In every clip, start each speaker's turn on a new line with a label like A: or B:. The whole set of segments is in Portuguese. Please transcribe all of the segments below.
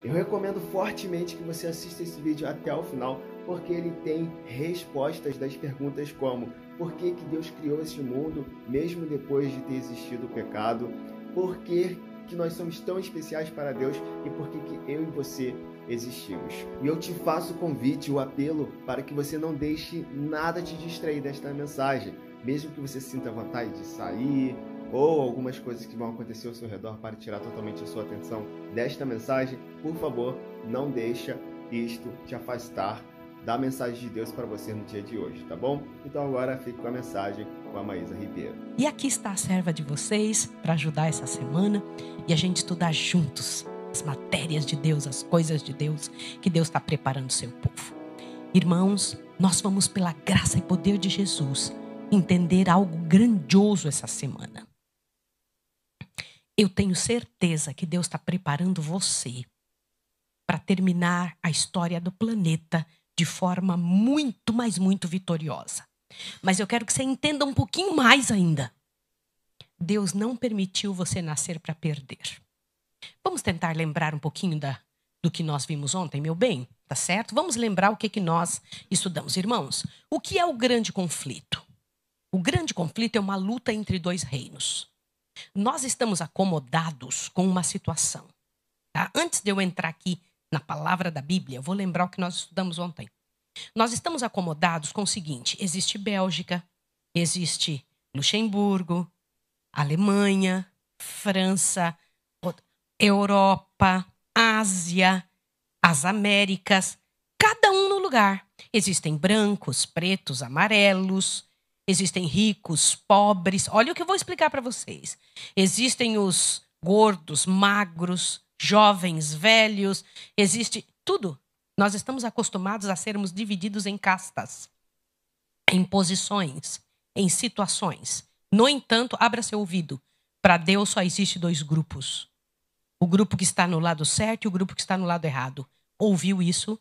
A: Eu recomendo fortemente que você assista esse vídeo até o final, porque ele tem respostas das perguntas como: por que Deus criou esse mundo, mesmo depois de ter existido o pecado? Por que nós somos tão especiais para Deus? E por que eu e você existimos? E eu te faço o convite, o apelo, para que você não deixe nada te distrair desta mensagem. Mesmo que você sinta vontade de sair, ou algumas coisas que vão acontecer ao seu redor para tirar totalmente a sua atenção desta mensagem, por favor, não deixa isto te afastar da mensagem de Deus para você no dia de hoje, tá bom? Então agora fique com a mensagem com a Maísa Ribeiro.
B: E aqui está a serva de vocês para ajudar essa semana e a gente estudar juntos as matérias de Deus, as coisas de Deus que Deus está preparando o seu povo. Irmãos, nós vamos pela graça e poder de Jesus entender algo grandioso essa semana. Eu tenho certeza que Deus está preparando você para terminar a história do planeta de forma muito, mas muito vitoriosa. Mas eu quero que você entenda um pouquinho mais ainda. Deus não permitiu você nascer para perder. Vamos tentar lembrar um pouquinho do que nós vimos ontem, meu bem? Tá certo? Vamos lembrar o que nós estudamos. Irmãos, o que é o grande conflito? O grande conflito é uma luta entre dois reinos. Nós estamos acomodados com uma situação. Tá? Antes de eu entrar aqui na palavra da Bíblia, eu vou lembrar o que nós estudamos ontem. Nós estamos acomodados com o seguinte: existe Bélgica, existe Luxemburgo, Alemanha, França, Europa, Ásia, as Américas, cada um no lugar. Existem brancos, pretos, amarelos, existem ricos, pobres. Olha o que eu vou explicar para vocês. Existem os gordos, magros, jovens, velhos, existe tudo. Nós estamos acostumados a sermos divididos em castas, em posições, em situações. No entanto, abra seu ouvido. Para Deus só existe dois grupos. O grupo que está no lado certo e o grupo que está no lado errado. Ouviu isso?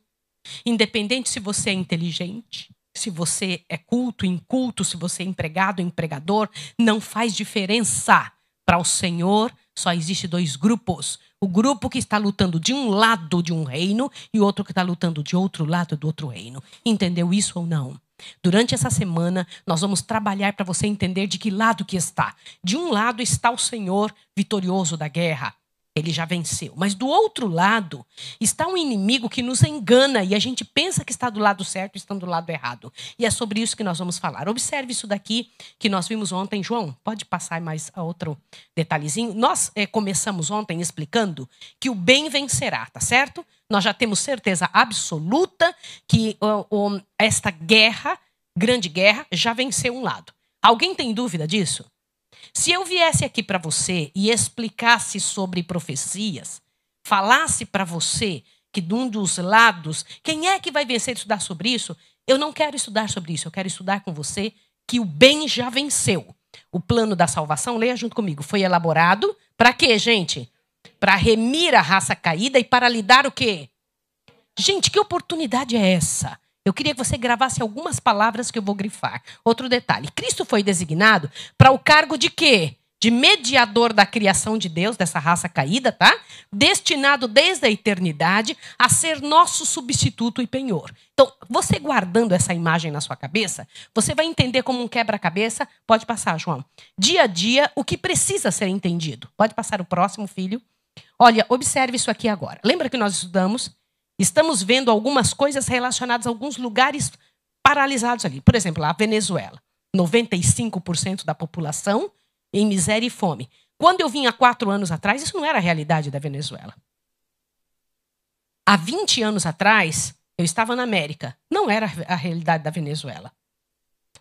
B: Independente se você é inteligente, se você é culto, inculto, se você é empregado, empregador, não faz diferença. Para o Senhor só existe dois grupos. O grupo que está lutando de um lado de um reino e o outro que está lutando de outro lado do outro reino. Entendeu isso ou não? Durante essa semana, nós vamos trabalhar para você entender de que lado que está. De um lado está o Senhor vitorioso da guerra. Ele já venceu. Mas do outro lado está um inimigo que nos engana e a gente pensa que está do lado certo e está do lado errado. E é sobre isso que nós vamos falar. Observe isso daqui que nós vimos ontem. João, pode passar mais outro detalhezinho? Nós começamos ontem explicando que o bem vencerá, tá certo? Nós já temos certeza absoluta que esta guerra, grande guerra, já venceu um lado. Alguém tem dúvida disso? Se eu viesse aqui para você e explicasse sobre profecias, falasse para você que de um dos lados, quem é que vai vencer estudar sobre isso? Eu não quero estudar sobre isso, eu quero estudar com você que o bem já venceu. O plano da salvação, leia junto comigo, foi elaborado para quê, gente? Para remir a raça caída e para lhe dar o quê? Gente, que oportunidade é essa? Eu queria que você gravasse algumas palavras que eu vou grifar. Outro detalhe. Cristo foi designado para o cargo de quê? De mediador da criação de Deus, dessa raça caída, tá? Destinado desde a eternidade a ser nosso substituto e penhor. Então, você guardando essa imagem na sua cabeça, você vai entender como um quebra-cabeça. Pode passar, João. Dia a dia, o que precisa ser entendido. Pode passar o próximo, filho. Olha, observe isso aqui agora. Lembra que nós estamos vendo algumas coisas relacionadas a alguns lugares paralisados ali. Por exemplo, a Venezuela. 95% da população em miséria e fome. Quando eu vim há 4 anos atrás, isso não era a realidade da Venezuela. Há 20 anos atrás, eu estava na América. Não era a realidade da Venezuela.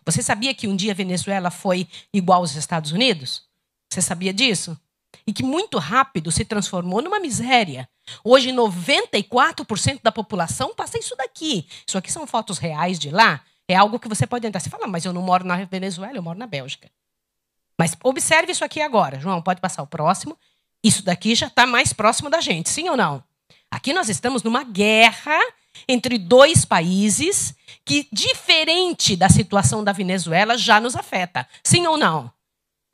B: Você sabia que um dia a Venezuela foi igual aos Estados Unidos? Você sabia disso? E que muito rápido se transformou numa miséria. Hoje, 94% da população passa isso daqui. Isso aqui são fotos reais de lá. É algo que você pode entrar. Você fala, mas eu não moro na Venezuela, eu moro na Bélgica. Mas observe isso aqui agora. João, pode passar o próximo. Isso daqui já está mais próximo da gente, sim ou não? Aqui nós estamos numa guerra entre dois países que, diferente da situação da Venezuela, já nos afeta. Sim ou não?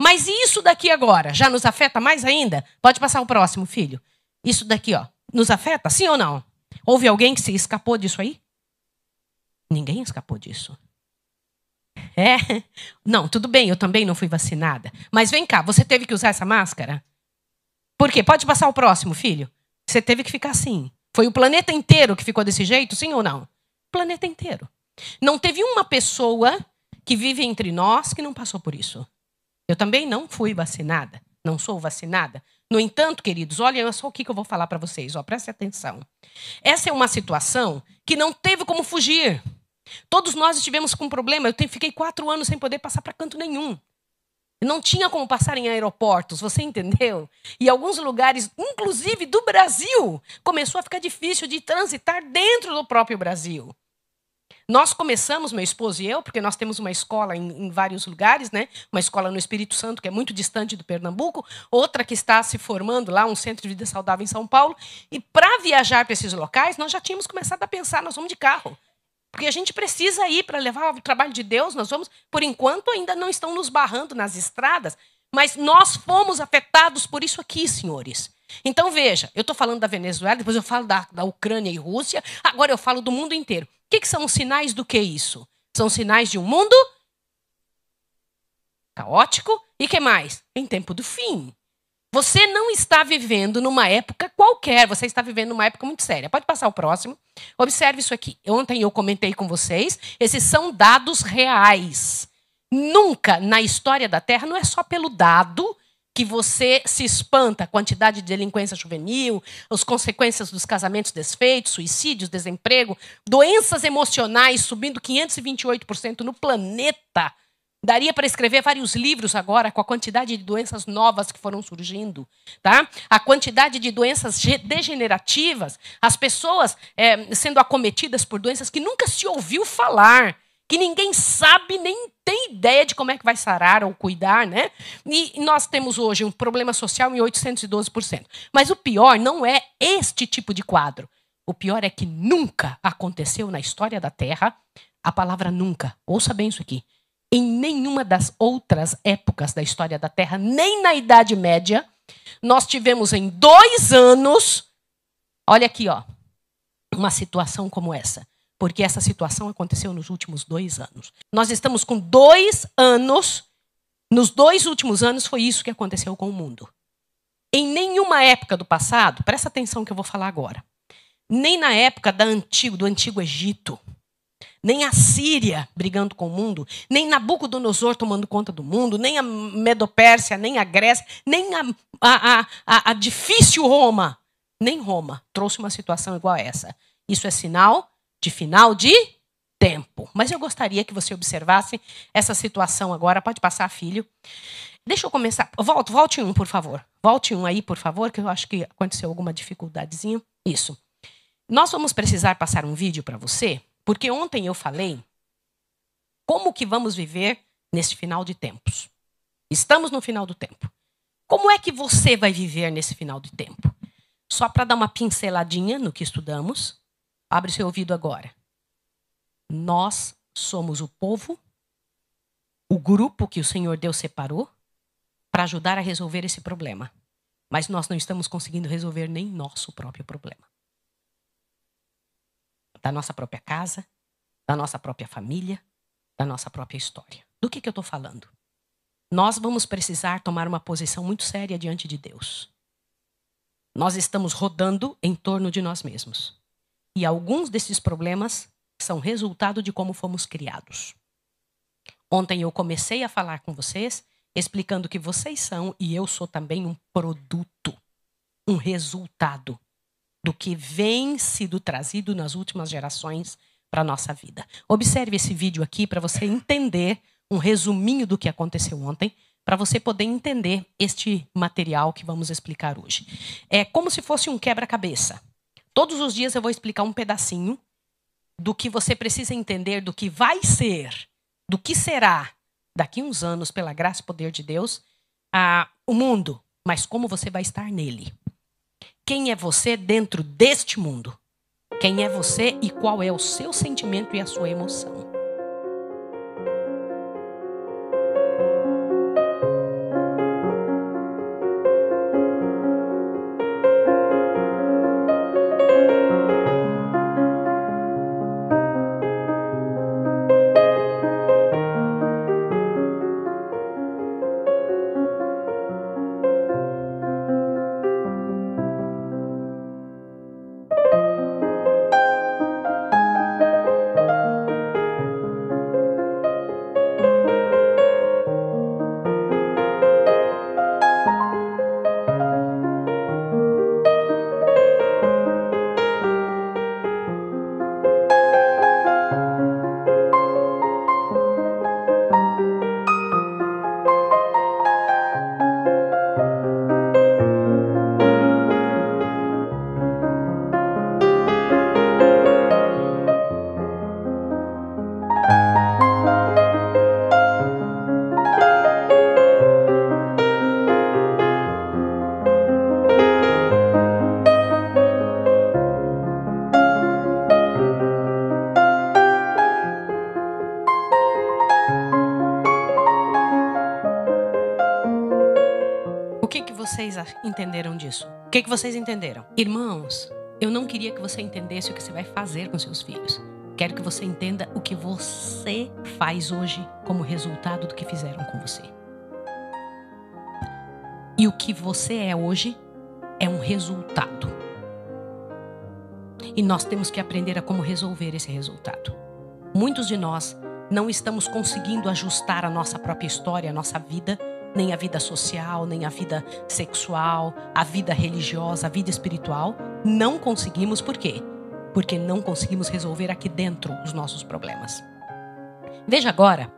B: Mas isso daqui agora já nos afeta mais ainda? Pode passar o próximo, filho. Isso daqui, ó. nos afeta, sim ou não? Houve alguém que se escapou disso aí? Ninguém escapou disso. Não, tudo bem, eu também não fui vacinada. Mas vem cá, você teve que usar essa máscara? Por quê? Pode passar o próximo, filho. Você teve que ficar assim. Foi o planeta inteiro que ficou desse jeito, sim ou não? O planeta inteiro. Não teve uma pessoa que vive entre nós que não passou por isso. Eu também não fui vacinada. Não sou vacinada. No entanto, queridos, olha só o que eu vou falar para vocês. Prestem atenção. Essa é uma situação que não teve como fugir. Todos nós estivemos com um problema. Eu fiquei 4 anos sem poder passar para canto nenhum. Não tinha como passar em aeroportos, você entendeu? E alguns lugares, inclusive do Brasil, começou a ficar difícil de transitar dentro do próprio Brasil. Nós começamos, meu esposo e eu, porque nós temos uma escola em vários lugares, né? Uma escola no Espírito Santo, que é muito distante do Pernambuco, outra que está se formando lá, um centro de vida saudável em São Paulo. E para viajar para esses locais, nós já tínhamos começado a pensar, nós vamos de carro. Porque a gente precisa ir para levar o trabalho de Deus. Nós vamos, por enquanto, ainda não estão nos barrando nas estradas, mas nós fomos afetados por isso aqui, senhores. Então, veja, eu estou falando da Venezuela, depois eu falo da Ucrânia e Rússia, agora eu falo do mundo inteiro. O que são os sinais do que isso? São sinais de um mundo caótico e o que mais? Em tempo do fim. Você não está vivendo numa época qualquer, você está vivendo numa época muito séria. Pode passar o próximo. Observe isso aqui. Ontem eu comentei com vocês, esses são dados reais. Nunca na história da Terra, não é só pelo dado que você se espanta, a quantidade de delinquência juvenil, as consequências dos casamentos desfeitos, suicídios, desemprego, doenças emocionais subindo 528% no planeta. Daria para escrever vários livros agora com a quantidade de doenças novas que foram surgindo, tá? A quantidade de doenças degenerativas, as pessoas sendo acometidas por doenças que nunca se ouviu falar, que ninguém sabe nem tem ideia de como é que vai sarar ou cuidar, né? E nós temos hoje um problema social em 812%. Mas o pior não é este tipo de quadro. O pior é que nunca aconteceu na história da Terra, a palavra nunca, ouça bem isso aqui, em nenhuma das outras épocas da história da Terra, nem na Idade Média, nós tivemos em 2 anos, olha aqui, uma situação como essa. Porque essa situação aconteceu nos últimos 2 anos. Nós estamos com 2 anos, nos 2 últimos anos foi isso que aconteceu com o mundo. Em nenhuma época do passado, presta atenção que eu vou falar agora, nem na época do antigo Egito, nem a Síria brigando com o mundo, nem Nabucodonosor tomando conta do mundo, nem a Medopérsia, nem a Grécia, nem a difícil Roma, nem Roma trouxe uma situação igual a essa. Isso é sinal de final de tempo. Mas eu gostaria que você observasse essa situação agora. Pode passar, filho. Deixa eu começar. Volte um, por favor. Volte um aí, por favor, que eu acho que aconteceu alguma dificuldadezinha. Isso. Nós vamos precisar passar um vídeo para você, porque ontem eu falei como que vamos viver nesse final de tempos. Estamos no final do tempo. Como é que você vai viver nesse final de tempo? Só para dar uma pinceladinha no que estudamos, abre seu ouvido agora. Nós somos o povo, o grupo que o Senhor Deus separou para ajudar a resolver esse problema. Mas nós não estamos conseguindo resolver nem nosso próprio problema. Da nossa própria casa, da nossa própria família, da nossa própria história. Do que eu estou falando? Nós vamos precisar tomar uma posição muito séria diante de Deus. Nós estamos rodando em torno de nós mesmos. E alguns desses problemas são resultado de como fomos criados. Ontem eu comecei a falar com vocês, explicando que vocês são, e eu sou também, um produto, um resultado do que vem sido trazido nas últimas gerações para a nossa vida. Observe esse vídeo aqui para você entender um resuminho do que aconteceu ontem, para você poder entender este material que vamos explicar hoje. É como se fosse um quebra-cabeça. Todos os dias eu vou explicar um pedacinho do que você precisa entender, do que vai ser, do que será daqui a uns anos, pela graça e poder de Deus, o mundo, mas como você vai estar nele. Quem é você dentro deste mundo? Quem é você e qual é o seu sentimento e a sua emoção? entenderam disso? O que vocês entenderam? Irmãos, eu não queria que você entendesse o que você vai fazer com seus filhos. Quero que você entenda o que você faz hoje como resultado do que fizeram com você. E o que você é hoje é um resultado. E nós temos que aprender a como resolver esse resultado. Muitos de nós não estamos conseguindo ajustar a nossa própria história, a nossa vida, nem a vida social, nem a vida sexual, a vida religiosa, a vida espiritual. Não conseguimos, por quê? Porque não conseguimos resolver aqui dentro os nossos problemas. Veja agora,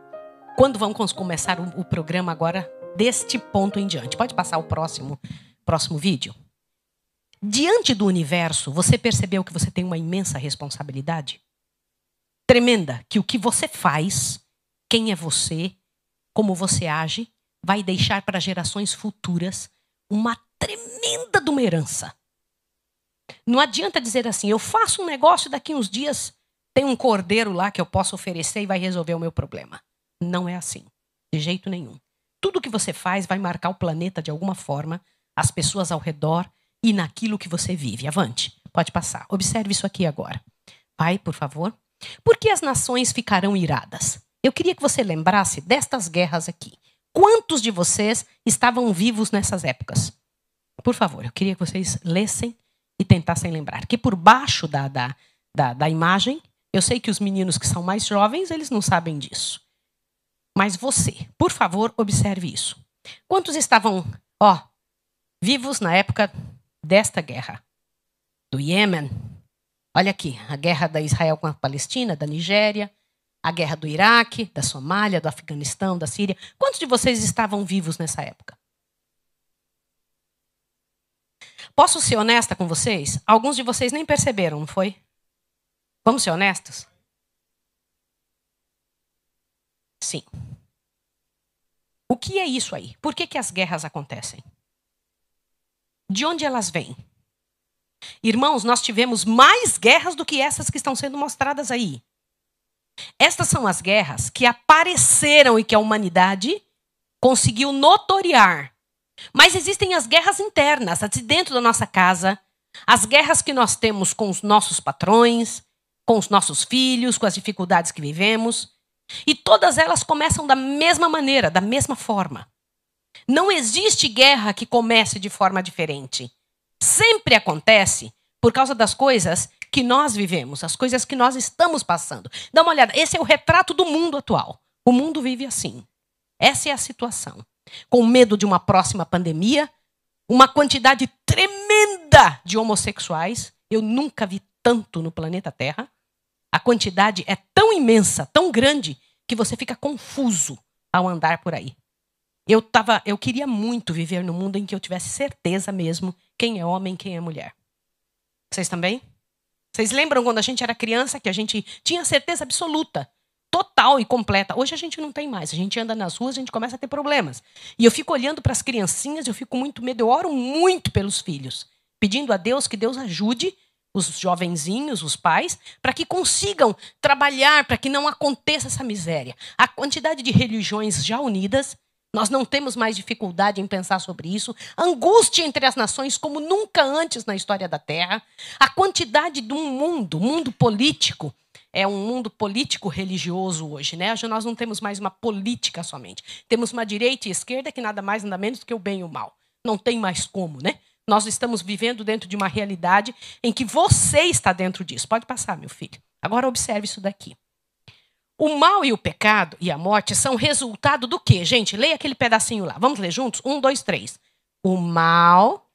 B: quando vamos começar o programa agora, deste ponto em diante. Pode passar o próximo vídeo? Diante do universo, você percebeu que você tem uma imensa responsabilidade? Tremenda, que o que você faz, quem é você, como você age, vai deixar para gerações futuras uma tremenda de uma herança. Não adianta dizer assim, eu faço um negócio daqui uns dias, tem um cordeiro lá que eu posso oferecer e vai resolver o meu problema. Não é assim, de jeito nenhum. Tudo que você faz vai marcar o planeta de alguma forma, as pessoas ao redor e naquilo que você vive. Avante, pode passar. Observe isso aqui agora. Vai, por favor. Por que as nações ficarão iradas? Eu queria que você lembrasse destas guerras aqui. Quantos de vocês estavam vivos nessas épocas? Por favor, eu queria que vocês lessem e tentassem lembrar. Que por baixo da imagem, eu sei que os meninos que são mais jovens, eles não sabem disso. Mas você, por favor, observe isso. Quantos estavam, vivos na época desta guerra? Do Iêmen. Olha aqui, a guerra da Israel com a Palestina, da Nigéria, a guerra do Iraque, da Somália, do Afeganistão, da Síria. Quantos de vocês estavam vivos nessa época? Posso ser honesta com vocês? Alguns de vocês nem perceberam, não foi? Vamos ser honestos? Sim. O que é isso aí? Por que as guerras acontecem? De onde elas vêm? Irmãos, nós tivemos mais guerras do que essas que estão sendo mostradas aí. Estas são as guerras que apareceram e que a humanidade conseguiu notoriar. Mas existem as guerras internas, as de dentro da nossa casa, as guerras que nós temos com os nossos patrões, com os nossos filhos, com as dificuldades que vivemos. E todas elas começam da mesma maneira, da mesma forma. Não existe guerra que comece de forma diferente. Sempre acontece por causa das coisas que nós vivemos, as coisas que nós estamos passando. Dá uma olhada, esse é o retrato do mundo atual. O mundo vive assim. Essa é a situação. Com medo de uma próxima pandemia, uma quantidade tremenda de homossexuais. Eu nunca vi tanto no planeta Terra. A quantidade é tão imensa, tão grande, que você fica confuso ao andar por aí. Eu queria muito viver num mundo em que eu tivesse certeza mesmo quem é homem e quem é mulher. Vocês também? Vocês lembram quando a gente era criança que a gente tinha certeza absoluta, total e completa? Hoje a gente não tem mais. A gente anda nas ruas, a gente começa a ter problemas. E eu fico olhando para as criancinhas, eu fico muito medo, eu oro muito pelos filhos, pedindo a Deus que Deus ajude os jovenzinhos, os pais, para que consigam trabalhar, para que não aconteça essa miséria. A quantidade de religiões já unidas, nós não temos mais dificuldade em pensar sobre isso. Angústia entre as nações como nunca antes na história da Terra. A quantidade de um mundo político, é um mundo político-religioso hoje, né? Hoje nós não temos mais uma política somente. Temos uma direita e esquerda que nada mais, nada menos do que o bem e o mal. Não tem mais como, né? Nós estamos vivendo dentro de uma realidade em que você está dentro disso. Pode passar, meu filho. Agora observe isso daqui. O mal e o pecado e a morte são resultado do quê? Gente, leia aquele pedacinho lá. Vamos ler juntos? 1, 2, 3. O mal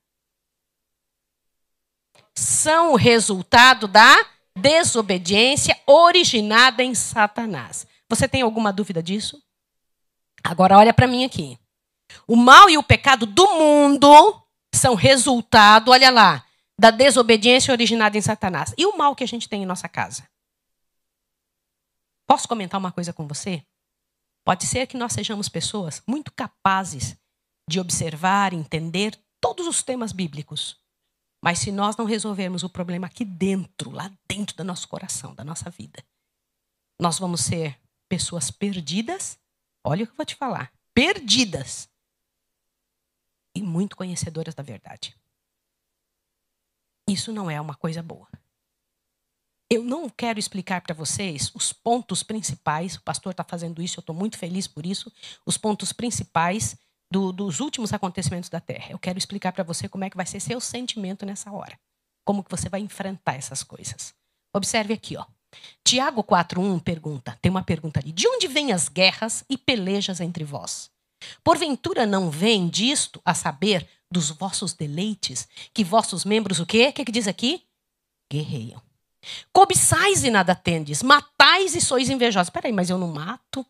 B: são o resultado da desobediência originada em Satanás. Você tem alguma dúvida disso? Agora olha para mim aqui. O mal e o pecado do mundo são resultado, olha lá, da desobediência originada em Satanás. E o mal que a gente tem em nossa casa? Posso comentar uma coisa com você? Pode ser que nós sejamos pessoas muito capazes de observar, entender todos os temas bíblicos. Mas se nós não resolvermos o problema aqui dentro, lá dentro do nosso coração, da nossa vida, nós vamos ser pessoas perdidas. Olha o que eu vou te falar. Perdidas. e muito conhecedoras da verdade. Isso não é uma coisa boa. Eu não quero explicar para vocês os pontos principais, o pastor está fazendo isso, eu estou muito feliz por isso, os pontos principais dos últimos acontecimentos da Terra. Eu quero explicar para você como é que vai ser seu sentimento nessa hora. Como que você vai enfrentar essas coisas. Observe aqui, ó. Tiago 4:1 pergunta, tem uma pergunta ali. De onde vêm as guerras e pelejas entre vós? Porventura não vem disto, a saber, dos vossos deleites, que vossos membros o quê? O que diz aqui? Guerreiam. Cobiçais e nada tendes, matais e sois invejosos. Peraí, mas eu não mato,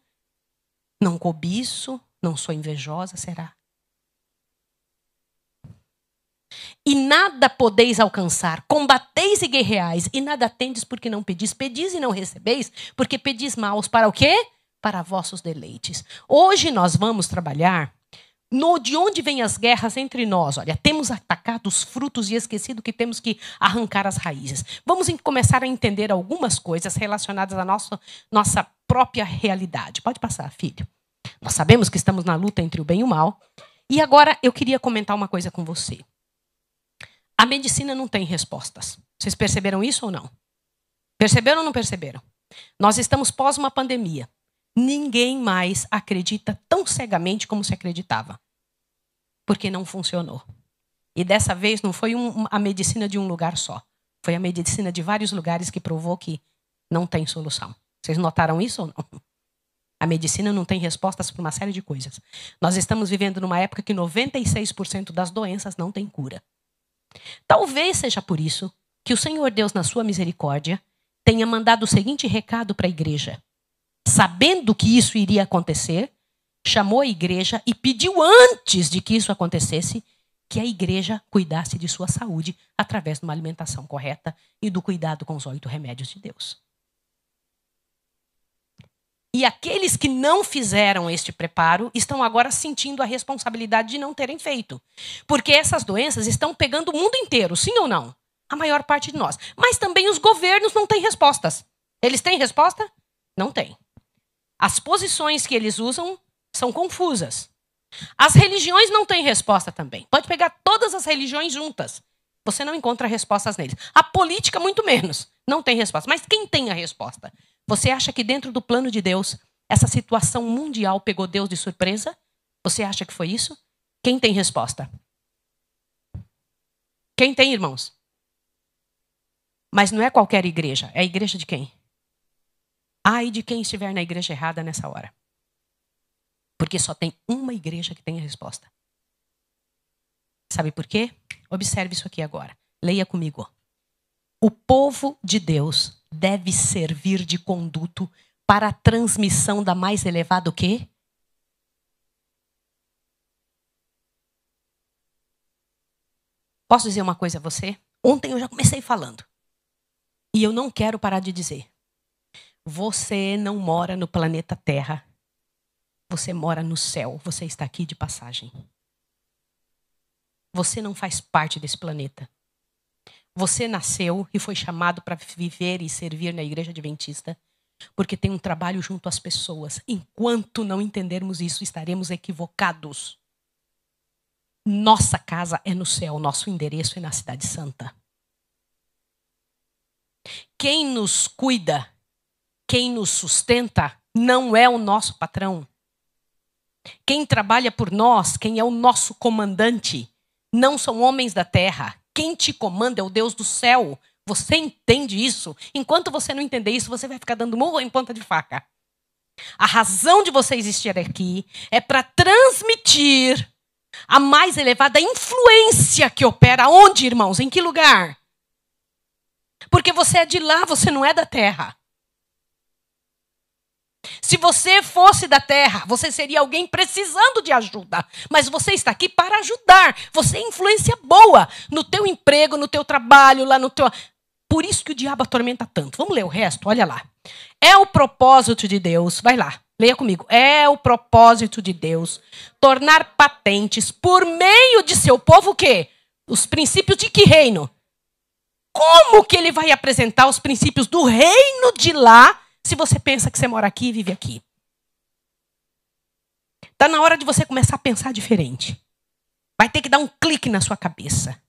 B: não cobiço, não sou invejosa, será? E nada podeis alcançar, combateis e guerreais, e nada tendes porque não pedis. Pedis e não recebeis, porque pedis maus para o quê? Para vossos deleites. Hoje nós vamos trabalhar de onde vêm as guerras entre nós. Olha, temos atacado os frutos e esquecido que temos que arrancar as raízes. Vamos começar a entender algumas coisas relacionadas à nossa própria realidade. Pode passar, filho. Nós sabemos que estamos na luta entre o bem e o mal. E agora eu queria comentar uma coisa com você. A medicina não tem respostas. Vocês perceberam isso ou não? Perceberam ou não perceberam? Nós estamos pós uma pandemia. Ninguém mais acredita tão cegamente como se acreditava. Porque não funcionou. E dessa vez não foi a medicina de um lugar só. Foi a medicina de vários lugares que provou que não tem solução. Vocês notaram isso ou não? A medicina não tem respostas para uma série de coisas. Nós estamos vivendo numa época que 96% das doenças não tem cura. Talvez seja por isso que o Senhor Deus, na sua misericórdia, tenha mandado o seguinte recado para a igreja. Sabendo que isso iria acontecer, chamou a igreja e pediu antes de que isso acontecesse que a igreja cuidasse de sua saúde através de uma alimentação correta e do cuidado com os 8 remédios de Deus. E aqueles que não fizeram este preparo estão agora sentindo a responsabilidade de não terem feito. Porque essas doenças estão pegando o mundo inteiro, sim ou não? A maior parte de nós. Mas também os governos não têm respostas. Eles têm resposta? Não têm. As posições que eles usam são confusas. As religiões não têm resposta também. Pode pegar todas as religiões juntas. Você não encontra respostas neles. A política, muito menos. Não tem resposta. Mas quem tem a resposta? Você acha que dentro do plano de Deus, essa situação mundial pegou Deus de surpresa? Você acha que foi isso? Quem tem resposta? Quem tem, irmãos? Mas não é qualquer igreja. É a igreja de quem? Ai de quem estiver na igreja errada nessa hora. Porque só tem uma igreja que tem a resposta. Sabe por quê? Observe isso aqui agora. Leia comigo. O povo de Deus deve servir de conduto para a transmissão da mais elevada o quê? Posso dizer uma coisa a você? Ontem eu já comecei falando. E eu não quero parar de dizer. Você não mora no planeta Terra. Você mora no céu. Você está aqui de passagem. Você não faz parte desse planeta. Você nasceu e foi chamado para viver e servir na Igreja Adventista, porque tem um trabalho junto às pessoas. Enquanto não entendermos isso, estaremos equivocados. Nossa casa é no céu, nosso endereço é na Cidade Santa. Quem nos cuida, quem nos sustenta, não é o nosso patrão. Quem trabalha por nós, quem é o nosso comandante, não são homens da terra. Quem te comanda é o Deus do céu. Você entende isso? Enquanto você não entender isso, você vai ficar dando murro em ponta de faca. A razão de você existir aqui é para transmitir a mais elevada influência que opera onde, irmãos? Em que lugar? Porque você é de lá, você não é da terra. Se você fosse da terra, você seria alguém precisando de ajuda. Mas você está aqui para ajudar. Você é influência boa no teu emprego, no teu trabalho, lá no teu... Por isso que o diabo atormenta tanto. Vamos ler o resto? Olha lá. É o propósito de Deus. Vai lá, leia comigo. É o propósito de Deus tornar patentes por meio de seu povo o quê? Os princípios de que reino? Como que ele vai apresentar os princípios do reino de lá se você pensa que você mora aqui e vive aqui? Está na hora de você começar a pensar diferente. Vai ter que dar um clique na sua cabeça.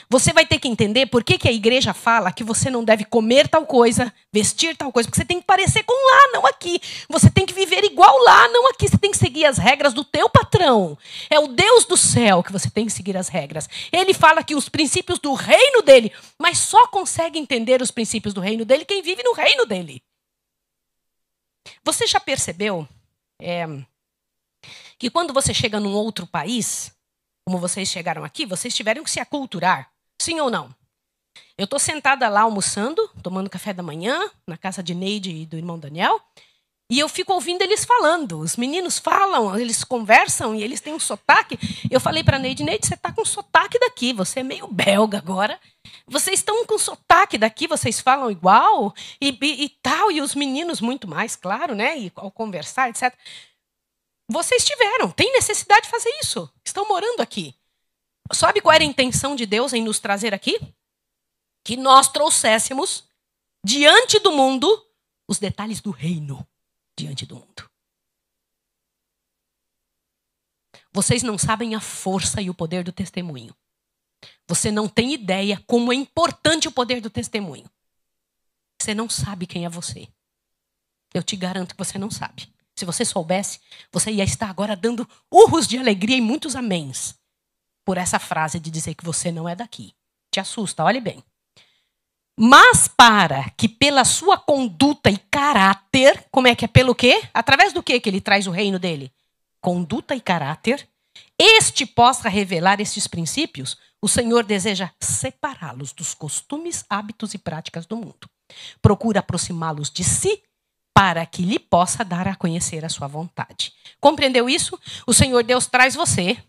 B: Você vai ter que entender por que a igreja fala que você não deve comer tal coisa, vestir tal coisa, porque você tem que parecer com lá, não aqui. Você tem que viver igual lá, não aqui. Você tem que seguir as regras do teu patrão. É o Deus do céu que você tem que seguir as regras. Ele fala que os princípios do reino dele, mas só consegue entender os princípios do reino dele quem vive no reino dele. Você já percebeu que quando você chega num outro país, como vocês chegaram aqui, vocês tiveram que se aculturar. Sim ou não? Eu estou sentada lá almoçando, tomando café da manhã, na casa de Neide e do irmão Daniel, e eu fico ouvindo eles falando. Os meninos falam, eles conversam e eles têm um sotaque. Eu falei para Neide, você está com sotaque daqui, você é meio belga agora. Vocês estão com sotaque daqui, vocês falam igual e tal. E os meninos muito mais, claro, né? E ao conversar, etc. Vocês tem necessidade de fazer isso. Estão morando aqui. Sabe qual era a intenção de Deus em nos trazer aqui? Que nós trouxéssemos diante do mundo os detalhes do reino diante do mundo. Vocês não sabem a força e o poder do testemunho. Você não tem ideia como é importante o poder do testemunho. Você não sabe quem é você. Eu te garanto que você não sabe. Se você soubesse, você ia estar agora dando urros de alegria e muitos améns por essa frase de dizer que você não é daqui. Te assusta, olhe bem. Mas para que pela sua conduta e caráter, como é que é? Pelo quê? Através do quê que ele traz o reino dele? Conduta e caráter. Este possa revelar estes princípios, o Senhor deseja separá-los dos costumes, hábitos e práticas do mundo. Procura aproximá-los de si, para que lhe possa dar a conhecer a sua vontade. Compreendeu isso? O Senhor Deus traz você,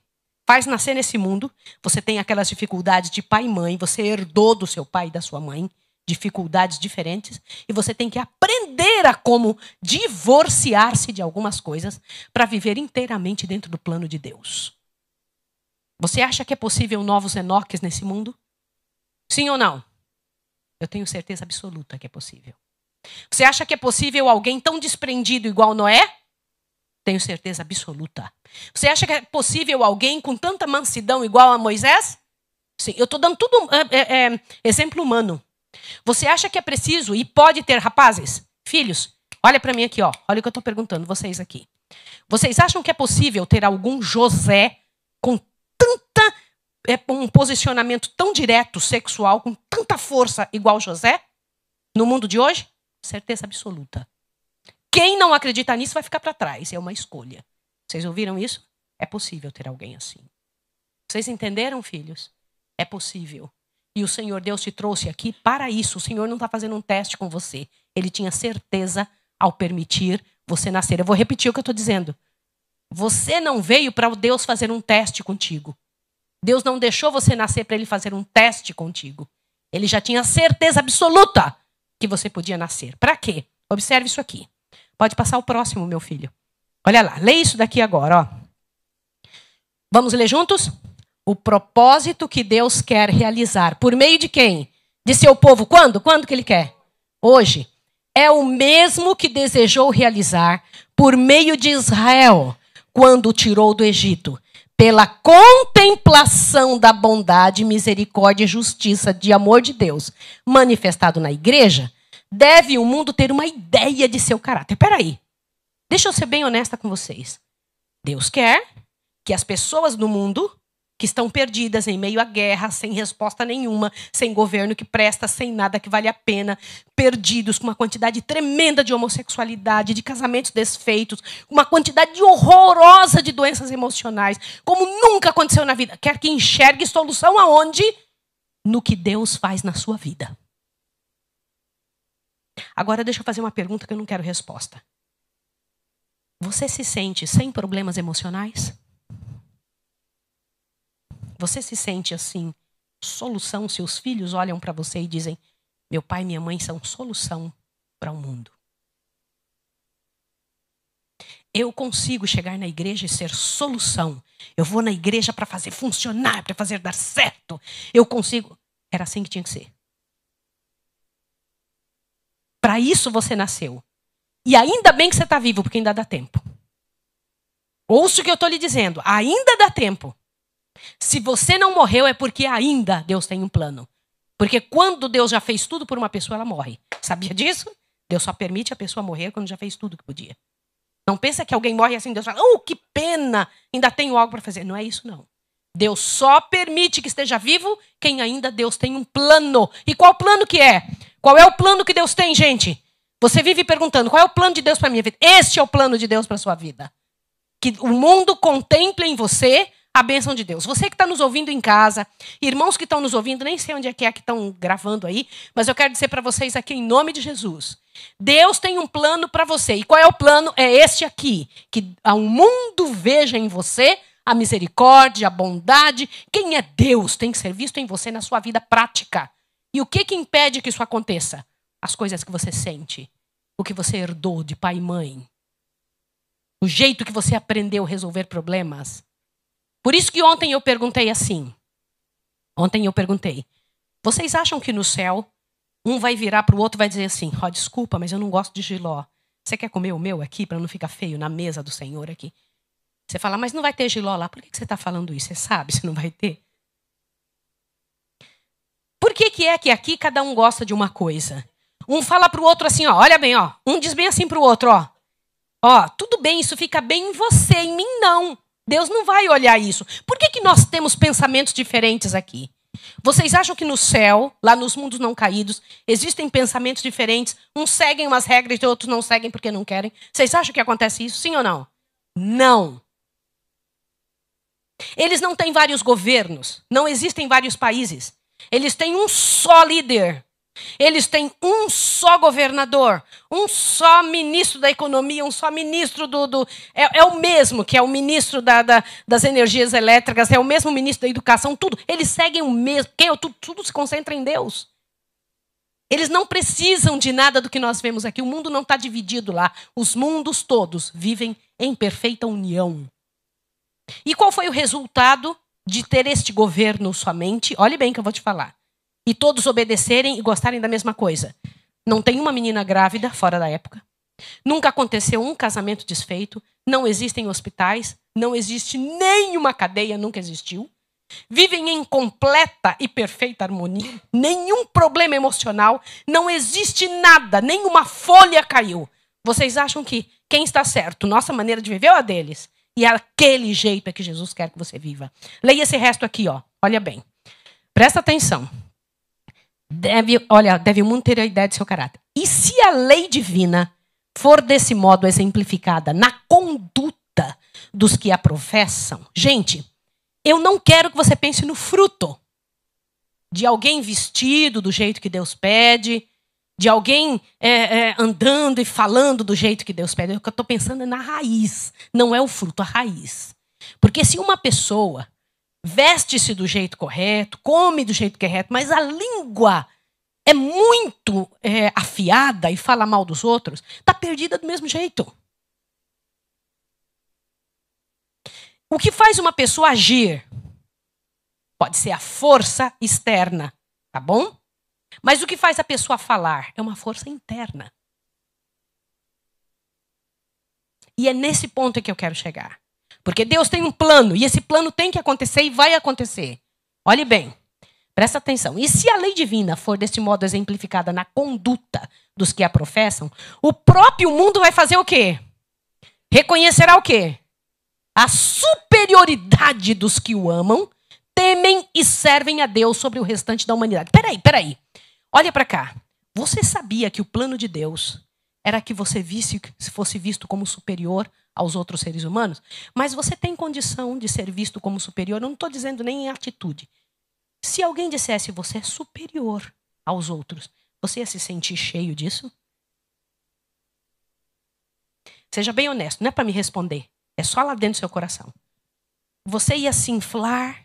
B: faz nascer nesse mundo, você tem aquelas dificuldades de pai e mãe, você herdou do seu pai e da sua mãe, dificuldades diferentes, e você tem que aprender a como divorciar-se de algumas coisas para viver inteiramente dentro do plano de Deus. Você acha que é possível novos Enoques nesse mundo? Sim ou não? Eu tenho certeza absoluta que é possível. Você acha que é possível alguém tão desprendido igual Noé? Tenho certeza absoluta. Você acha que é possível alguém com tanta mansidão igual a Moisés? Sim, eu estou dando tudo exemplo humano. Você acha que é preciso e pode ter rapazes, filhos? Olha para mim aqui, ó. Olha o que eu estou perguntando vocês aqui. Vocês acham que é possível ter algum José com um posicionamento tão direto, sexual, com tanta força igual José no mundo de hoje? Certeza absoluta. Quem não acredita nisso vai ficar para trás. É uma escolha. Vocês ouviram isso? É possível ter alguém assim. Vocês entenderam, filhos? É possível. E o Senhor Deus te trouxe aqui para isso. O Senhor não está fazendo um teste com você. Ele tinha certeza ao permitir você nascer. Eu vou repetir o que eu estou dizendo. Você não veio para Deus fazer um teste contigo. Deus não deixou você nascer para Ele fazer um teste contigo. Ele já tinha certeza absoluta que você podia nascer. Para quê? Observe isso aqui. Pode passar o próximo, meu filho. Olha lá, lê isso daqui agora. Ó. Vamos ler juntos? O propósito que Deus quer realizar. Por meio de quem? De seu povo. Quando? Quando que Ele quer? Hoje. É o mesmo que desejou realizar por meio de Israel, quando o tirou do Egito. Pela contemplação da bondade, misericórdia e justiça de amor de Deus manifestado na igreja, deve o mundo ter uma ideia de seu caráter. Peraí, deixa eu ser bem honesta com vocês. Deus quer que as pessoas do mundo que estão perdidas em meio à guerra, sem resposta nenhuma, sem governo que presta, sem nada que vale a pena, perdidos com uma quantidade tremenda de homossexualidade, de casamentos desfeitos, uma quantidade horrorosa de doenças emocionais, como nunca aconteceu na vida. Quer que enxergue solução aonde? No que Deus faz na sua vida. Agora deixa eu fazer uma pergunta que eu não quero resposta. Você se sente sem problemas emocionais? Você se sente assim, solução? Seus filhos olham para você e dizem, meu pai e minha mãe são solução para o mundo. Eu consigo chegar na igreja e ser solução. Eu vou na igreja para fazer funcionar, para fazer dar certo. Eu consigo. Era assim que tinha que ser. Para isso você nasceu. E ainda bem que você está vivo, porque ainda dá tempo. Ouça o que eu estou lhe dizendo. Ainda dá tempo. Se você não morreu é porque ainda Deus tem um plano. Porque quando Deus já fez tudo por uma pessoa, ela morre. Sabia disso? Deus só permite a pessoa morrer quando já fez tudo que podia. Não pensa que alguém morre assim, Deus fala, que pena, ainda tenho algo para fazer. Não é isso, não. Deus só permite que esteja vivo quem ainda Deus tem um plano. E qual plano que é? Qual é o plano que Deus tem, gente? Você vive perguntando, qual é o plano de Deus para a minha vida? Este é o plano de Deus para a sua vida. Que o mundo contemple em você a bênção de Deus. Você que está nos ouvindo em casa, irmãos que estão nos ouvindo, nem sei onde é que estão gravando aí, mas eu quero dizer para vocês aqui em nome de Jesus. Deus tem um plano para você. E qual é o plano? É este aqui. Que o mundo veja em você a misericórdia, a bondade. Quem é Deus tem que ser visto em você na sua vida prática. E o que impede que isso aconteça? As coisas que você sente. O que você herdou de pai e mãe. O jeito que você aprendeu a resolver problemas. Por isso que ontem eu perguntei assim. Vocês acham que no céu um vai virar para o outro e vai dizer assim, desculpa, mas eu não gosto de jiló. Você quer comer o meu aqui para não ficar feio na mesa do Senhor aqui? Você fala, mas não vai ter jiló lá. Por que você está falando isso? Você sabe se não vai ter? Por que é que aqui cada um gosta de uma coisa? Um fala para o outro assim, olha bem, um diz bem assim para o outro, tudo bem, isso fica bem em você, em mim não. Deus não vai olhar isso. Por que nós temos pensamentos diferentes aqui? Vocês acham que no céu, lá nos mundos não caídos, existem pensamentos diferentes? Uns seguem umas regras e outros não seguem porque não querem. Vocês acham que acontece isso, sim ou não? Não. Eles não têm vários governos. Não existem vários países. Eles têm um só líder. Eles têm um só governador, um só ministro da economia, um só ministro é o mesmo, que é o ministro das energias elétricas, é o mesmo ministro da educação, tudo. Eles seguem o mesmo, tudo se concentra em Deus. Eles não precisam de nada do que nós vemos aqui. O mundo não está dividido lá. Os mundos todos vivem em perfeita união. E qual foi o resultado de ter este governo somente? Olhe bem que eu vou te falar. E todos obedecerem e gostarem da mesma coisa. Não tem uma menina grávida fora da época. Nunca aconteceu um casamento desfeito. Não existem hospitais. Não existe nenhuma cadeia, nunca existiu. Vivem em completa e perfeita harmonia. Nenhum problema emocional. Não existe nada. Nenhuma folha caiu. Vocês acham que quem está certo? Nossa maneira de viver ou a deles? E aquele jeito é que Jesus quer que você viva. Leia esse resto aqui, olha bem. Presta atenção. Deve o mundo ter a ideia de seu caráter. E se a lei divina for desse modo exemplificada na conduta dos que a professam, gente, eu não quero que você pense no fruto de alguém vestido do jeito que Deus pede, de alguém andando e falando do jeito que Deus pede. O que eu estou pensando é na raiz, não é o fruto, a raiz. Porque se uma pessoa veste-se do jeito correto, come do jeito correto, mas a língua é muito afiada e fala mal dos outros, está perdida do mesmo jeito. O que faz uma pessoa agir pode ser a força externa, tá bom? Mas o que faz a pessoa falar é uma força interna. E é nesse ponto que eu quero chegar. Porque Deus tem um plano, e esse plano tem que acontecer e vai acontecer. Olhe bem, presta atenção. E se a lei divina for desse modo exemplificada na conduta dos que a professam, o próprio mundo vai fazer o quê? Reconhecerá o quê? A superioridade dos que o amam, temem e servem a Deus sobre o restante da humanidade. Peraí. Olha para cá. Você sabia que o plano de Deus era que você fosse visto como superior aos outros seres humanos? Mas você tem condição de ser visto como superior? Eu não estou dizendo nem em atitude. Se alguém dissesse você é superior aos outros, você ia se sentir cheio disso? Seja bem honesto, não é para me responder. É só lá dentro do seu coração. Você ia se inflar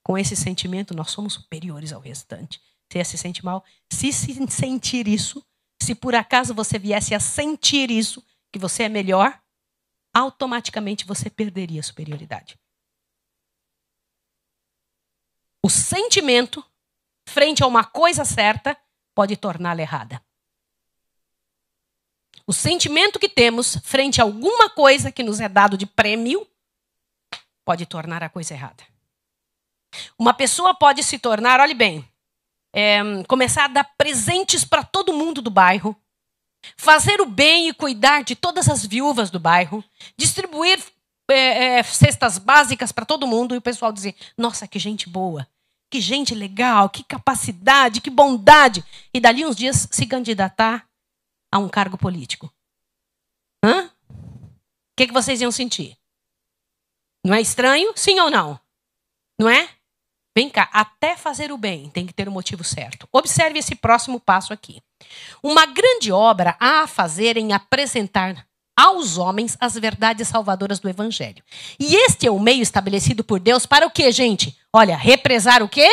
B: com esse sentimento, nós somos superiores ao restante. Você ia se sentir mal? Se sentir isso, se por acaso você viesse a sentir isso, que você é melhor, automaticamente você perderia a superioridade. O sentimento, frente a uma coisa certa, pode torná-la errada. O sentimento que temos frente a alguma coisa que nos é dado de prêmio, pode tornar a coisa errada. Uma pessoa pode se tornar, olhe bem, começar a dar presentes para todo mundo do bairro, fazer o bem e cuidar de todas as viúvas do bairro, distribuir cestas básicas para todo mundo e o pessoal dizer, nossa, que gente boa, que gente legal, que capacidade, que bondade. E dali uns dias se candidatar a um cargo político. Hã? O que vocês iam sentir? Não é estranho? Sim ou não? Não é? Vem cá, até fazer o bem tem que ter o motivo certo. Observe esse próximo passo aqui. Uma grande obra há a fazer em apresentar aos homens as verdades salvadoras do Evangelho. E este é o meio estabelecido por Deus para o quê, gente? Olha, represar o quê?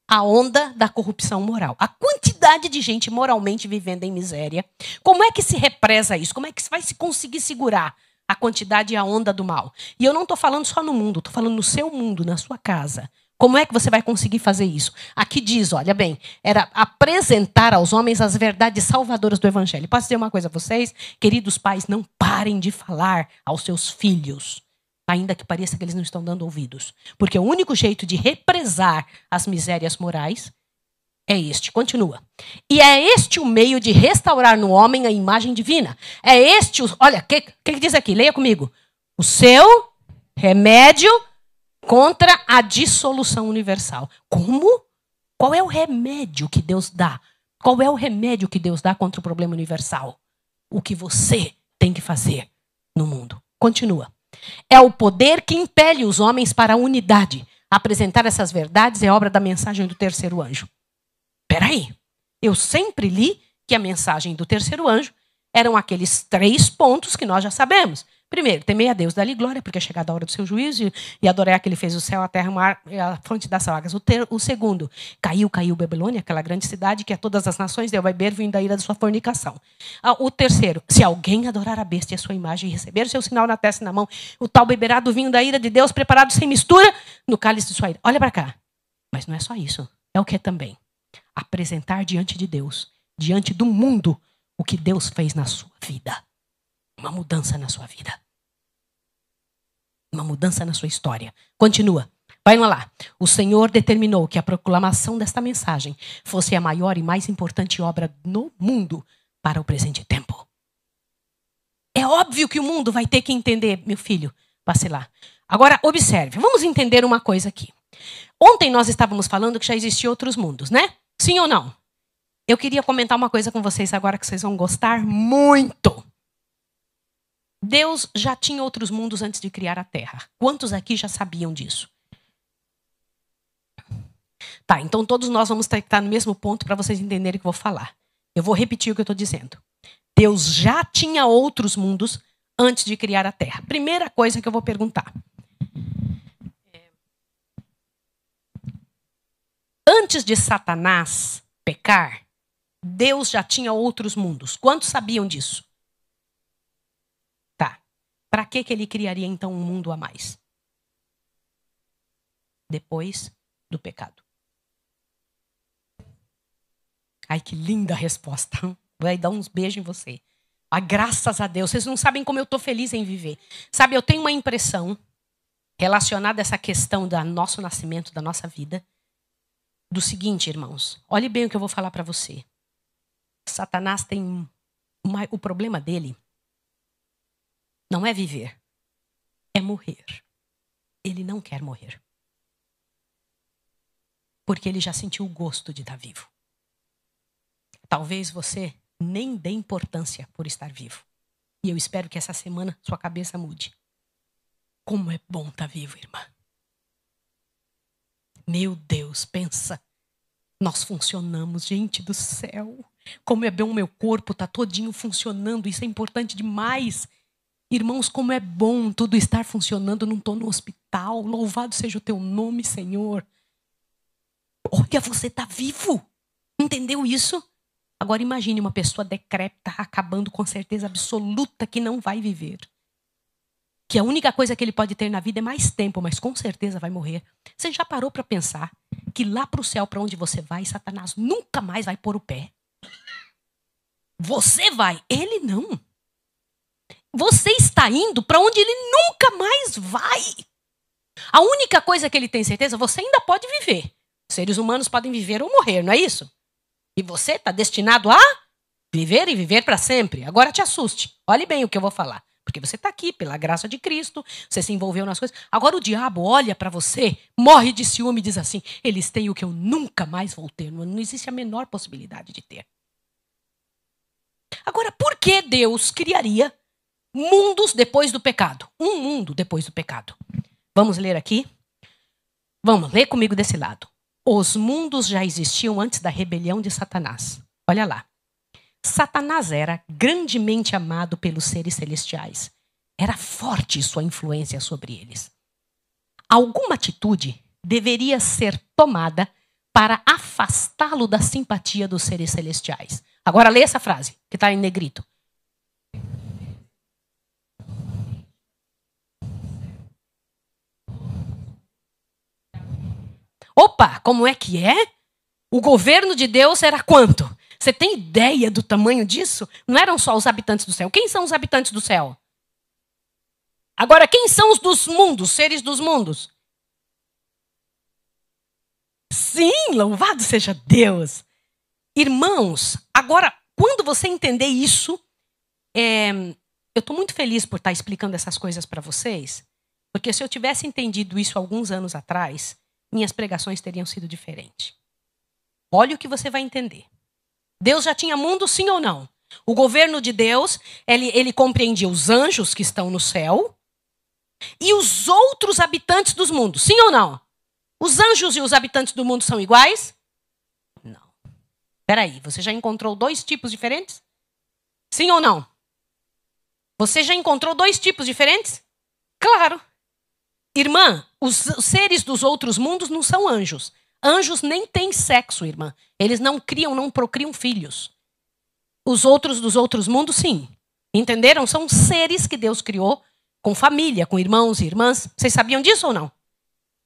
B: A onda da corrupção moral. A quantidade de gente moralmente vivendo em miséria. Como é que se represa isso? Como é que vai se conseguir segurar a quantidade e a onda do mal? E eu não estou falando só no mundo, estou falando no seu mundo, na sua casa. Como é que você vai conseguir fazer isso? Aqui diz, olha bem, era apresentar aos homens as verdades salvadoras do Evangelho. Posso dizer uma coisa a vocês? Queridos pais, não parem de falar aos seus filhos, ainda que pareça que eles não estão dando ouvidos. Porque o único jeito de represar as misérias morais é este. Continua. E é este o meio de restaurar no homem a imagem divina. É este, olha, o que diz aqui? Leia comigo. O seu remédio contra a dissolução universal. Como? Qual é o remédio que Deus dá? Qual é o remédio que Deus dá contra o problema universal? O que você tem que fazer no mundo. Continua. É o poder que impele os homens para a unidade. Apresentar essas verdades é obra da mensagem do terceiro anjo. Peraí, eu sempre li que a mensagem do terceiro anjo eram aqueles 3 pontos que nós já sabemos. Primeiro, temer a Deus, dá-lhe glória, porque é chegada a hora do seu juízo, e adorar que ele fez o céu, a terra, o mar e a fonte das águas. O segundo, caiu Babilônia, aquela grande cidade que a todas as nações deu a beber, vindo da ira da sua fornicação. O terceiro, se alguém adorar a besta e a sua imagem e receber o seu sinal na testa e na mão, o tal beberá do vinho da ira de Deus, preparado sem mistura, no cálice de sua ira. Olha para cá. Mas não é só isso. É o que também? Apresentar diante de Deus, diante do mundo, o que Deus fez na sua vida. Uma mudança na sua vida. Uma mudança na sua história. Continua. Vai lá. O Senhor determinou que a proclamação desta mensagem fosse a maior e mais importante obra no mundo para o presente tempo. É óbvio que o mundo vai ter que entender, meu filho. Passe lá. Agora, observe. Vamos entender uma coisa aqui. Ontem nós estávamos falando que já existiam outros mundos, né? Sim ou não? Eu queria comentar uma coisa com vocês agora que vocês vão gostar muito. Deus já tinha outros mundos antes de criar a Terra. Quantos aqui já sabiam disso? Tá, então todos nós vamos estar no mesmo ponto para vocês entenderem o que eu vou falar. Eu vou repetir o que eu estou dizendo. Deus já tinha outros mundos antes de criar a Terra. Primeira coisa que eu vou perguntar. Antes de Satanás pecar, Deus já tinha outros mundos. Quantos sabiam disso? Para que ele criaria, então, um mundo a mais? Depois do pecado. Ai, que linda resposta. Vai dar uns beijos em você. Graças a Deus. Vocês não sabem como eu estou feliz em viver. Sabe, eu tenho uma impressão relacionada a essa questão do nosso nascimento, da nossa vida, do seguinte, irmãos. Olhe bem o que eu vou falar para você. Satanás tem... O problema dele não é viver, é morrer. Ele não quer morrer. Porque ele já sentiu o gosto de estar vivo. Talvez você nem dê importância por estar vivo. E eu espero que essa semana sua cabeça mude. Como é bom estar vivo, irmã. Meu Deus, pensa. Nós funcionamos, gente do céu. Como é bom o meu corpo, está todinho funcionando. Isso é importante demais. Irmãos, como é bom tudo estar funcionando. Não estou no hospital. Louvado seja o teu nome, Senhor. Olha, você está vivo. Entendeu isso? Agora imagine uma pessoa decrépita, acabando com certeza absoluta que não vai viver. Que a única coisa que ele pode ter na vida é mais tempo, mas com certeza vai morrer. Você já parou para pensar que lá para o céu, para onde você vai, Satanás nunca mais vai pôr o pé? Você vai, ele não. Você está indo para onde ele nunca mais vai. A única coisa que ele tem certeza, você ainda pode viver. Seres humanos podem viver ou morrer, não é isso? E você está destinado a viver e viver para sempre. Agora te assuste. Olhe bem o que eu vou falar. Porque você está aqui pela graça de Cristo, você se envolveu nas coisas. Agora o diabo olha para você, morre de ciúme e diz assim, eles têm o que eu nunca mais vou ter. Não existe a menor possibilidade de ter. Agora, por que Deus criaria mundos depois do pecado? Um mundo depois do pecado. Vamos ler aqui? Vamos ler comigo desse lado. Os mundos já existiam antes da rebelião de Satanás. Olha lá. Satanás era grandemente amado pelos seres celestiais. Era forte sua influência sobre eles. Alguma atitude deveria ser tomada para afastá-lo da simpatia dos seres celestiais. Agora lê essa frase, que está em negrito. Opa, como é que é? O governo de Deus era quanto? Você tem ideia do tamanho disso? Não eram só os habitantes do céu. Quem são os habitantes do céu? Agora, quem são os dos mundos, seres dos mundos? Sim, louvado seja Deus. Irmãos, agora, quando você entender isso, eu estou muito feliz por estar explicando essas coisas para vocês, porque se eu tivesse entendido isso alguns anos atrás, minhas pregações teriam sido diferentes. Olha o que você vai entender. Deus já tinha mundo, sim ou não? O governo de Deus, ele compreendia os anjos que estão no céu e os outros habitantes dos mundos, sim ou não? Os anjos e os habitantes do mundo são iguais? Não. Peraí, você já encontrou dois tipos diferentes? Sim ou não? Você já encontrou dois tipos diferentes? Claro. Irmã, os seres dos outros mundos não são anjos. Anjos nem têm sexo, irmã. Eles não criam, não procriam filhos. Os outros dos outros mundos, sim. Entenderam? São seres que Deus criou com família, com irmãos e irmãs. Vocês sabiam disso ou não?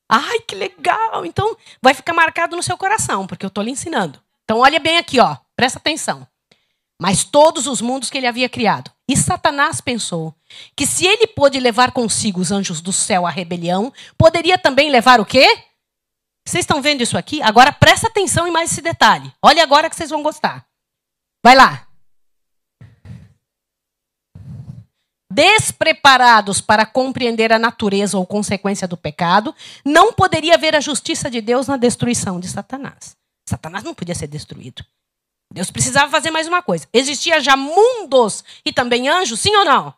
B: Ai, que legal! Então, vai ficar marcado no seu coração, porque eu estou lhe ensinando. Então, olha bem aqui, ó. Presta atenção. Mas todos os mundos que ele havia criado. E Satanás pensou que se ele pôde levar consigo os anjos do céu à rebelião, poderia também levar o quê? Vocês estão vendo isso aqui? Agora presta atenção em mais esse detalhe. Olha agora que vocês vão gostar. Vai lá. Despreparados para compreender a natureza ou consequência do pecado, não poderia haver a justiça de Deus na destruição de Satanás. Satanás não podia ser destruído. Deus precisava fazer mais uma coisa. Existia já mundos e também anjos, sim ou não?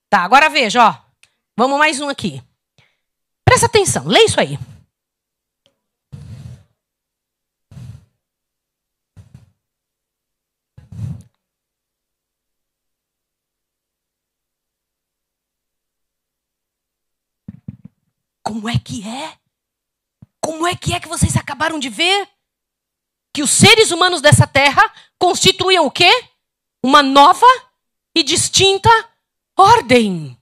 B: Tá, agora veja, ó. Vamos mais um aqui. Presta atenção, lê isso aí. Como é que é? Como é que vocês acabaram de ver? Que os seres humanos dessa terra constituíam o quê? Uma nova e distinta ordem.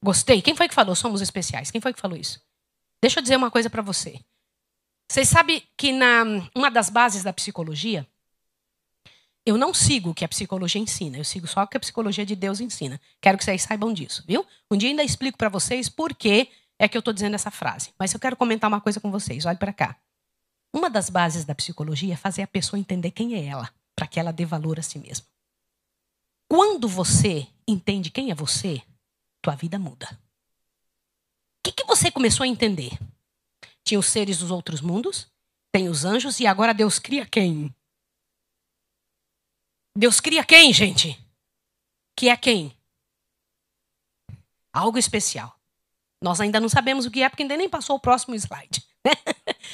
B: Gostei. Quem foi que falou? Somos especiais. Quem foi que falou isso? Deixa eu dizer uma coisa para você. Vocês sabem que uma das bases da psicologia, eu não sigo o que a psicologia ensina. Eu sigo só o que a psicologia de Deus ensina. Quero que vocês saibam disso, viu? Um dia ainda explico para vocês por que é que eu estou dizendo essa frase. Mas eu quero comentar uma coisa com vocês. Olhe para cá. Uma das bases da psicologia é fazer a pessoa entender quem é ela, para que ela dê valor a si mesma. Quando você entende quem é você, tua vida muda. O que você começou a entender? Tinha os seres dos outros mundos, tem os anjos e agora Deus cria quem? Deus cria quem, gente? Que é quem? Algo especial. Nós ainda não sabemos o que é, porque ainda nem passou o próximo slide.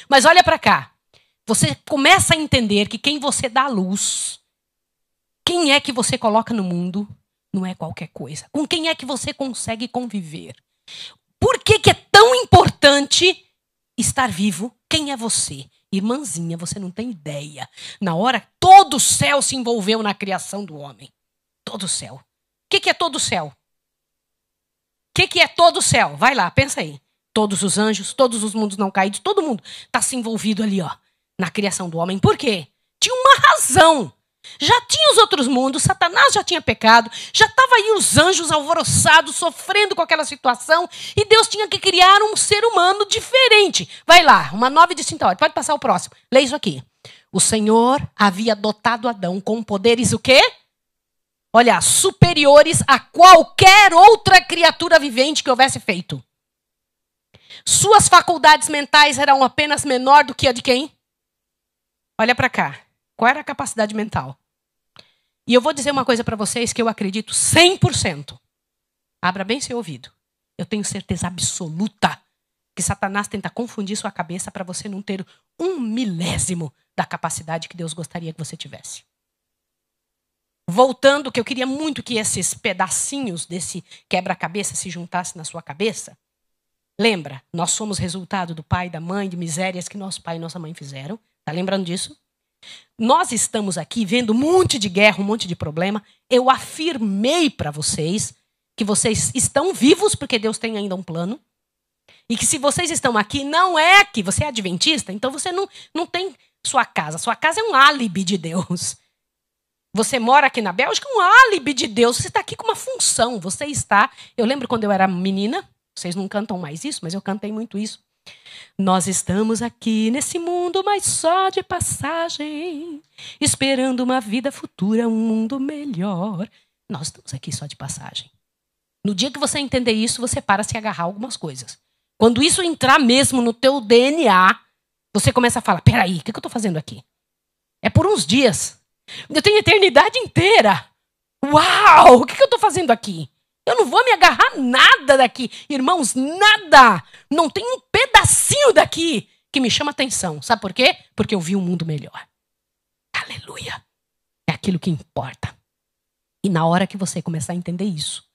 B: Mas olha para cá. Você começa a entender que quem você dá à luz, quem é que você coloca no mundo, não é qualquer coisa. Com quem é que você consegue conviver? Por que é tão importante estar vivo? Quem é você? Irmãzinha, você não tem ideia. Na hora, todo o céu se envolveu na criação do homem. Todo o céu. O que é todo o céu? O que é todo o céu? Vai lá, pensa aí. Todos os anjos, todos os mundos não caídos, todo mundo está se envolvido ali, ó, na criação do homem. Por quê? Tinha uma razão Já tinha os outros mundos, Satanás já tinha pecado, já estavam aí os anjos alvoroçados, sofrendo com aquela situação, e Deus tinha que criar um ser humano diferente. Vai lá, uma nova e distinta ordem. Pode passar o próximo. Lê isso aqui. O Senhor havia dotado Adão com poderes o quê? Olha, superiores a qualquer outra criatura vivente que houvesse feito. Suas faculdades mentais eram apenas menor do que a de quem? Olha para cá. Qual era a capacidade mental? E eu vou dizer uma coisa para vocês que eu acredito 100%. Abra bem seu ouvido. Eu tenho certeza absoluta que Satanás tenta confundir sua cabeça para você não ter 1/1000º da capacidade que Deus gostaria que você tivesse. Voltando, que eu queria muito que esses pedacinhos desse quebra-cabeça se juntassem na sua cabeça. Lembra, nós somos resultado do pai e da mãe, de misérias que nosso pai e nossa mãe fizeram. Tá lembrando disso? Nós estamos aqui vendo um monte de guerra, um monte de problema. Eu afirmei para vocês que vocês estão vivos porque Deus tem ainda um plano. E que se vocês estão aqui, não é que você é adventista, então você não tem sua casa. Sua casa é um álibi de Deus. Você mora aqui na Bélgica, é um álibi de Deus. Você está aqui com uma função. Você está... Eu lembro quando eu era menina, vocês não cantam mais isso, mas eu cantei muito isso. Nós estamos aqui nesse mundo, mas só de passagem, esperando uma vida futura, um mundo melhor. Nós estamos aqui só de passagem. No dia que você entender isso, você para se agarrar a algumas coisas. Quando isso entrar mesmo no teu DNA, você começa a falar, peraí, o que eu estou fazendo aqui? É por uns dias. Eu tenho a eternidade inteira. Uau, o que eu estou fazendo aqui? Eu não vou me agarrar nada daqui. Irmãos, nada. Não tem um pedacinho daqui que me chama atenção. Sabe por quê? Porque eu vi um mundo melhor. Aleluia. É aquilo que importa. E na hora que você começar a entender isso,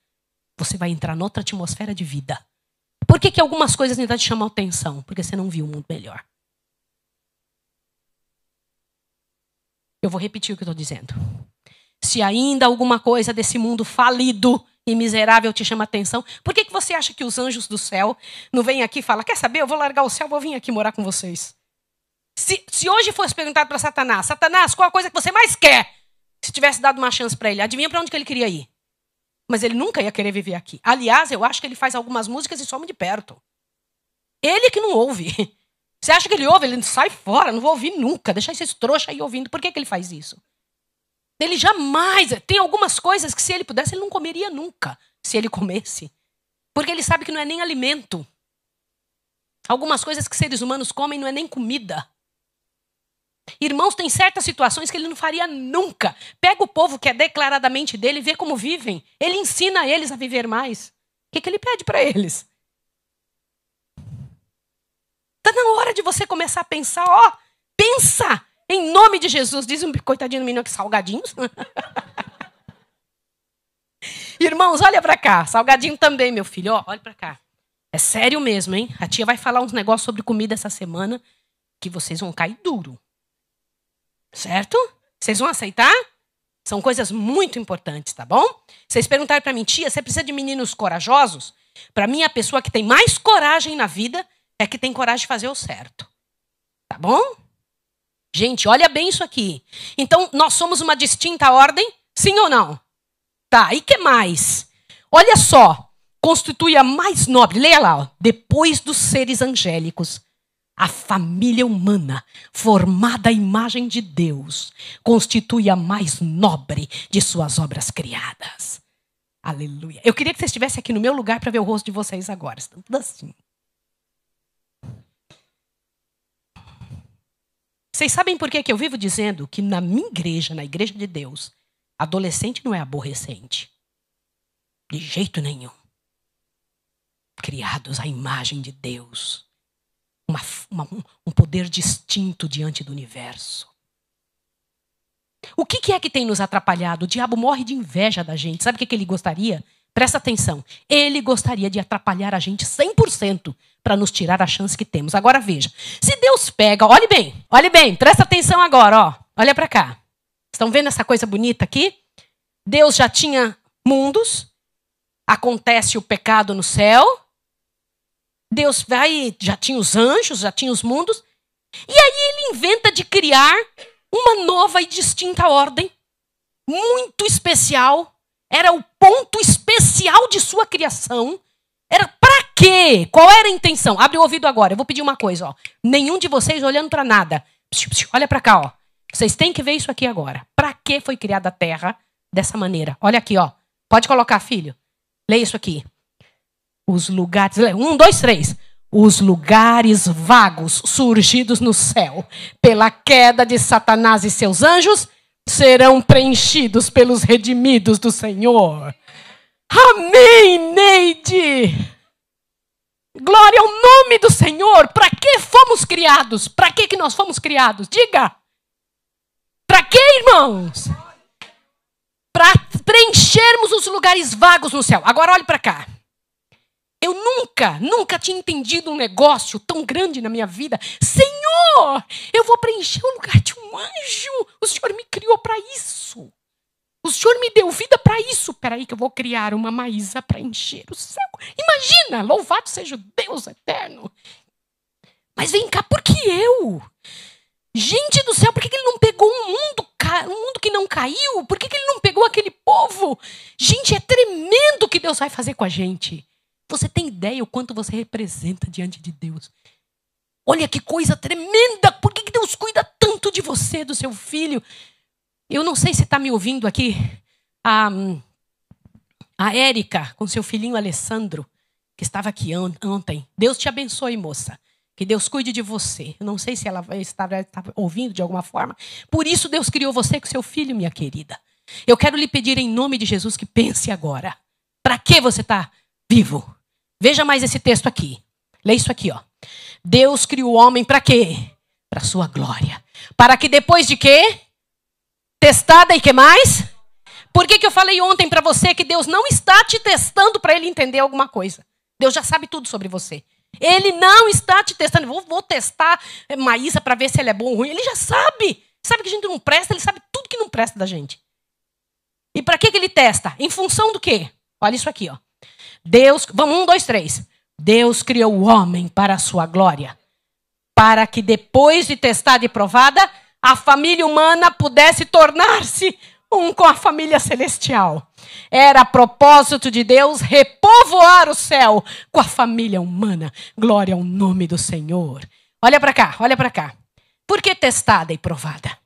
B: você vai entrar noutra atmosfera de vida. Por que algumas coisas ainda te chamam atenção? Porque você não viu um mundo melhor. Eu vou repetir o que eu estou dizendo. Se ainda alguma coisa desse mundo falido e miserável te chama atenção, por que você acha que os anjos do céu não vêm aqui e falam, quer saber, eu vou largar o céu, vou vir aqui morar com vocês? Se hoje fosse perguntado para Satanás, Satanás, qual a coisa que você mais quer? Se tivesse dado uma chance para ele, adivinha para onde que ele queria ir? Mas ele nunca ia querer viver aqui. Aliás, eu acho que ele faz algumas músicas e some de perto. Ele que não ouve. Você acha que ele ouve? Ele sai fora, não vou ouvir nunca. Deixa esses trouxas aí ouvindo. Por que ele faz isso? Ele jamais... Tem algumas coisas que se ele pudesse, ele não comeria nunca. Se ele comesse. Porque ele sabe que não é nem alimento. Algumas coisas que seres humanos comem não é nem comida. Irmãos, tem certas situações que ele não faria nunca. Pega o povo que é declaradamente dele e vê como vivem. Ele ensina eles a viver mais. O que ele pede para eles? Está na hora de você começar a pensar, pensa, em nome de Jesus. Diz um coitadinho do menino aqui, salgadinhos. Irmãos, olha para cá, salgadinho também, meu filho, olha para cá. É sério mesmo, hein? A tia vai falar uns negócios sobre comida essa semana que vocês vão cair duro. Certo? Vocês vão aceitar? São coisas muito importantes, tá bom? Vocês perguntaram para mim, tia, você precisa de meninos corajosos? Para mim, a pessoa que tem mais coragem na vida é que tem coragem de fazer o certo. Tá bom? Gente, olha bem isso aqui. Então, nós somos uma distinta ordem? Sim ou não? Tá, e que mais? Olha só. Constitui a mais nobre. Leia lá. Depois dos seres angélicos, a família humana, formada à imagem de Deus, constitui a mais nobre de suas obras criadas. Aleluia. Eu queria que vocês estivessem aqui no meu lugar para ver o rosto de vocês agora. Estão tudo assim. Vocês sabem por que eu vivo dizendo que na minha igreja, na igreja de Deus, adolescente não é aborrecente. De jeito nenhum. Criados à imagem de Deus. Um poder distinto diante do universo. O que é que tem nos atrapalhado? O diabo morre de inveja da gente. Sabe o que ele gostaria? Presta atenção. Ele gostaria de atrapalhar a gente 100% para nos tirar a chance que temos. Agora veja. Se Deus pega... Olhe bem. Presta atenção agora. Olha para cá. Estão vendo essa coisa bonita aqui? Deus já tinha mundos. Acontece o pecado no céu. Deus vai... Já tinha os anjos, já tinha os mundos. E aí ele inventa de criar uma nova e distinta ordem muito especial, era o ponto especial de sua criação. Era para quê? Qual era a intenção? Abre o ouvido agora, eu vou pedir uma coisa, ó. Nenhum de vocês olhando para nada. Olha para cá, ó. Vocês têm que ver isso aqui agora. Para que foi criada a terra dessa maneira? Olha aqui, ó. Pode colocar, filho. Lê isso aqui. Os lugares... 1, 2, 3. Os lugares vagos surgidos no céu pela queda de Satanás e seus anjos serão preenchidos pelos redimidos do Senhor. Amém, Neide! Glória ao nome do Senhor. Para que fomos criados? Para que nós fomos criados? Diga. Para que, irmãos? Para preenchermos os lugares vagos no céu. Agora olhe para cá. Eu nunca tinha entendido um negócio tão grande na minha vida. Senhor, eu vou preencher o lugar de um anjo. O Senhor me criou para isso. O Senhor me deu vida para isso. Espera aí que eu vou criar uma Maísa para encher o céu. Imagina, louvado seja o Deus eterno. Mas vem cá, por que eu? Gente do céu, por que ele não pegou um mundo que não caiu? Por que ele não pegou aquele povo? Gente, é tremendo o que Deus vai fazer com a gente. Você tem ideia o quanto você representa diante de Deus? Olha que coisa tremenda. Por que Deus cuida tanto de você, do seu filho? Eu não sei se está me ouvindo aqui. A Érica, com seu filhinho Alessandro, que estava aqui ontem. Deus te abençoe, moça. Que Deus cuide de você. Eu não sei se ela estava ouvindo de alguma forma. Por isso Deus criou você com seu filho, minha querida. Eu quero lhe pedir em nome de Jesus que pense agora. Para que você está vivo? Veja mais esse texto aqui. Lê isso aqui, ó. Deus criou o homem para quê? Para sua glória. Para que depois de quê? Testada e que mais? Por que eu falei ontem para você que Deus não está te testando para ele entender alguma coisa? Deus já sabe tudo sobre você. Ele não está te testando. Vou testar Maísa para ver se ele é bom ou ruim. Ele já sabe. Sabe que a gente não presta, ele sabe tudo que não presta da gente. E para que ele testa? Em função do quê? Olha isso aqui, ó. Deus, vamos, 1, 2, 3. Deus criou o homem para a sua glória. Para que depois de testada e provada, a família humana pudesse tornar-se um com a família celestial. Era propósito de Deus repovoar o céu com a família humana. Glória ao nome do Senhor. Olha para cá, olha para cá. Por que testada e provada?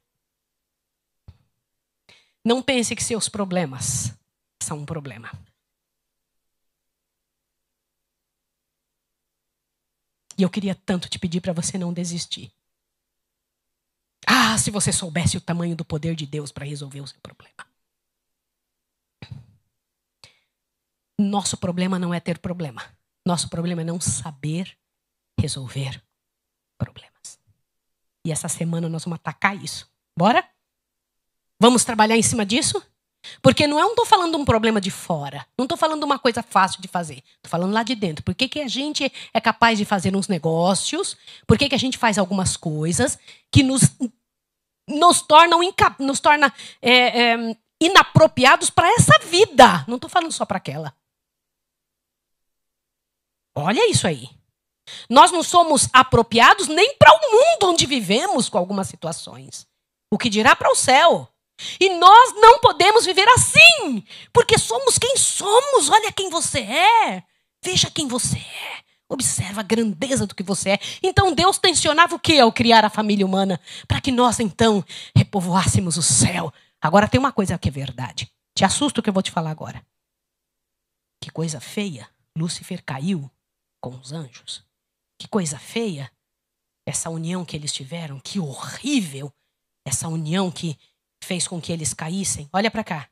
B: Não pense que seus problemas são um problema. E eu queria tanto te pedir para você não desistir. Ah, se você soubesse o tamanho do poder de Deus para resolver o seu problema. Nosso problema não é ter problema. Nosso problema é não saber resolver problemas. E essa semana nós vamos atacar isso. Bora? Vamos trabalhar em cima disso? Porque não estou falando de um problema de fora. Não estou falando de uma coisa fácil de fazer. Estou falando lá de dentro. Por que a gente é capaz de fazer uns negócios? Por que a gente faz algumas coisas que nos torna inapropriados para essa vida? Não estou falando só para aquela. Olha isso aí. Nós não somos apropriados nem para o mundo onde vivemos com algumas situações. O que dirá para o céu? E nós não podemos viver assim, porque somos quem somos. Olha quem você é. Veja quem você é. Observa a grandeza do que você é. Então Deus tensionava o que ao criar a família humana? Para que nós então repovoássemos o céu. Agora tem uma coisa que é verdade. Te assusta o que eu vou te falar agora. Que coisa feia. Lúcifer caiu com os anjos. Que coisa feia essa união que eles tiveram. Que horrível essa união que fez com que eles caíssem. Olha para cá.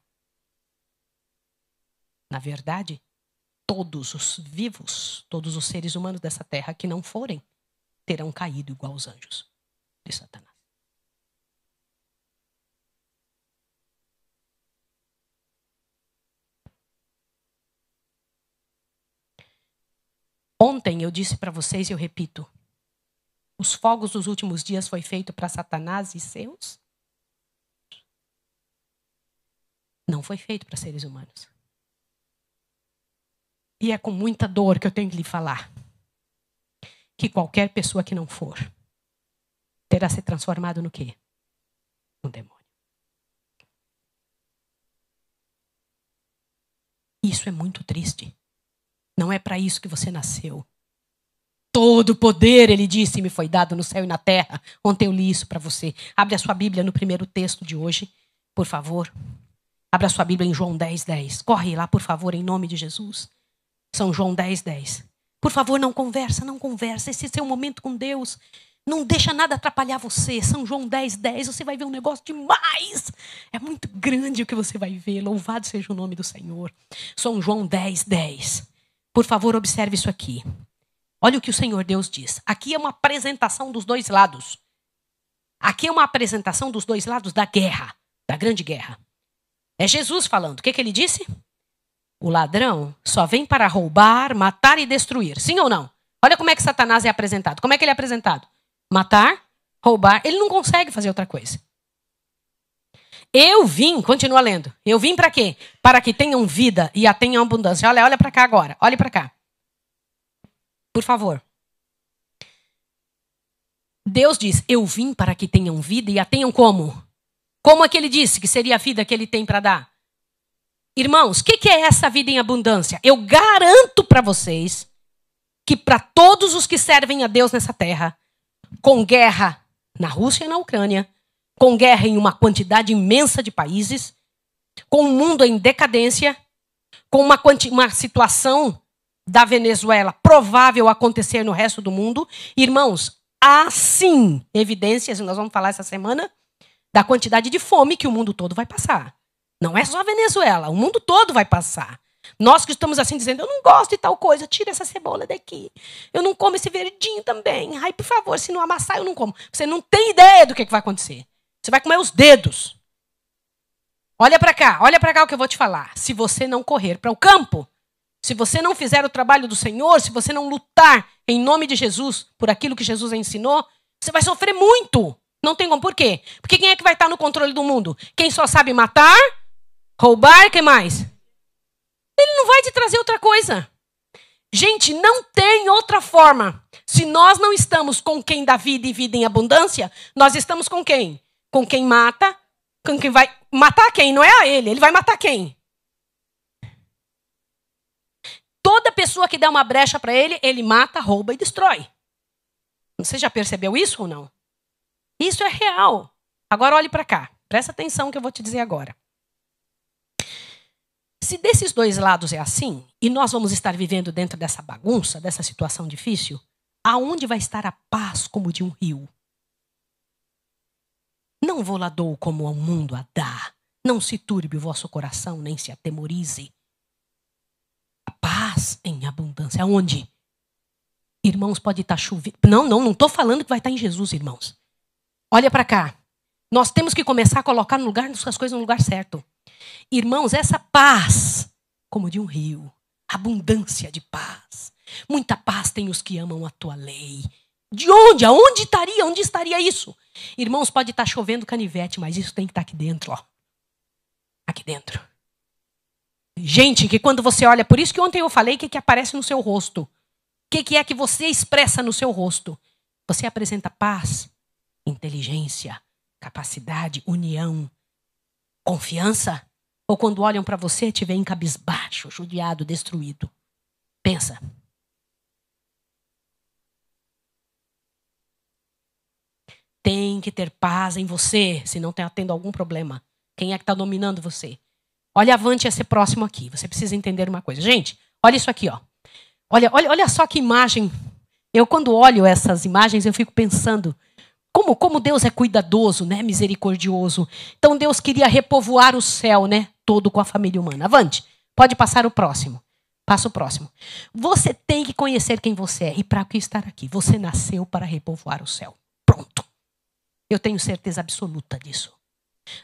B: Na verdade, todos os vivos, todos os seres humanos dessa terra que não forem, terão caído igual os anjos de Satanás. Ontem eu disse para vocês e eu repito. Os fogos dos últimos dias foi feito para Satanás e seus? Não foi feito para seres humanos. E é com muita dor que eu tenho que lhe falar que qualquer pessoa que não for terá se transformado no quê? No demônio. Isso é muito triste. Não é para isso que você nasceu. Todo poder, ele disse, me foi dado no céu e na terra. Ontem eu li isso para você. Abre a sua Bíblia no primeiro texto de hoje, por favor. Abra a sua Bíblia em João 10:10. Corre lá, por favor, em nome de Jesus. São João 10:10. Por favor, não conversa. Esse é seu momento com Deus. Não deixa nada atrapalhar você. São João 10:10. Você vai ver um negócio demais. É muito grande o que você vai ver. Louvado seja o nome do Senhor. São João 10:10. Por favor, observe isso aqui. Olha o que o Senhor Deus diz. Aqui é uma apresentação dos dois lados. Aqui é uma apresentação dos dois lados da guerra. Da grande guerra. É Jesus falando. O que ele disse? O ladrão só vem para roubar, matar e destruir. Sim ou não? Olha como é que Satanás é apresentado. Como é que ele é apresentado? Matar, roubar. Ele não consegue fazer outra coisa. Eu vim, continua lendo. Eu vim para quê? Para que tenham vida e a tenham abundância. Olha para cá agora. Olhe para cá. Por favor. Deus diz, eu vim para que tenham vida e a tenham como? Como é que ele disse que seria a vida que ele tem para dar? Irmãos, o que é essa vida em abundância? Eu garanto para vocês que para todos os que servem a Deus nessa terra, com guerra na Rússia e na Ucrânia, com guerra em uma quantidade imensa de países, com um mundo em decadência, com uma situação da Venezuela provável acontecer no resto do mundo, irmãos, há sim evidências, e nós vamos falar essa semana, da quantidade de fome que o mundo todo vai passar. Não é só a Venezuela, o mundo todo vai passar. Nós que estamos assim dizendo, eu não gosto de tal coisa, tira essa cebola daqui. Eu não como esse verdinho também. Ai, por favor, se não amassar, eu não como. Você não tem ideia do que vai acontecer. Você vai comer os dedos. Olha para cá o que eu vou te falar. Se você não correr para o campo, se você não fizer o trabalho do Senhor, se você não lutar em nome de Jesus, por aquilo que Jesus ensinou, você vai sofrer muito. Não tem como. Por quê? Porque quem é que vai estar no controle do mundo? Quem só sabe matar, roubar, que mais? Ele não vai te trazer outra coisa. Gente, não tem outra forma. Se nós não estamos com quem dá vida e vida em abundância, nós estamos com quem? Com quem mata, com quem vai matar quem? Não é a ele. Ele vai matar quem? Toda pessoa que der uma brecha para ele, ele mata, rouba e destrói. Você já percebeu isso ou não? Isso é real. Agora olhe para cá. Presta atenção que eu vou te dizer agora. Se desses dois lados é assim, e nós vamos estar vivendo dentro dessa bagunça, dessa situação difícil, aonde vai estar a paz como de um rio? Não voladou como ao mundo a dá. Não se turbe o vosso coração, nem se atemorize. A paz em abundância. Aonde? Irmãos, pode estar chovendo. Não estou falando que vai estar em Jesus, irmãos. Olha para cá. Nós temos que começar a colocar as coisas no lugar certo. Irmãos, essa paz, como de um rio, abundância de paz. Muita paz tem os que amam a tua lei. De onde? Aonde estaria? Onde estaria isso? Irmãos, pode estar chovendo canivete, mas isso tem que estar aqui dentro, ó. Aqui dentro. Gente, que quando você olha, por isso que ontem eu falei o que aparece no seu rosto. O que é que você expressa no seu rosto? Você apresenta paz, inteligência, capacidade, união, confiança? Ou quando olham para você, te veem cabisbaixo, judiado, destruído? Pensa. Tem que ter paz em você, se não está tendo algum problema. Quem é que está dominando você? Olha avante esse próximo aqui. Você precisa entender uma coisa. Gente, olha isso aqui, ó. Olha só que imagem. Eu, quando olho essas imagens, eu fico pensando como Deus é cuidadoso, né? Misericordioso. Então Deus queria repovoar o céu, né? Todo com a família humana. Avante. Pode passar o próximo. Passa o próximo. Você tem que conhecer quem você é e para que estar aqui. Você nasceu para repovoar o céu. Pronto. Eu tenho certeza absoluta disso.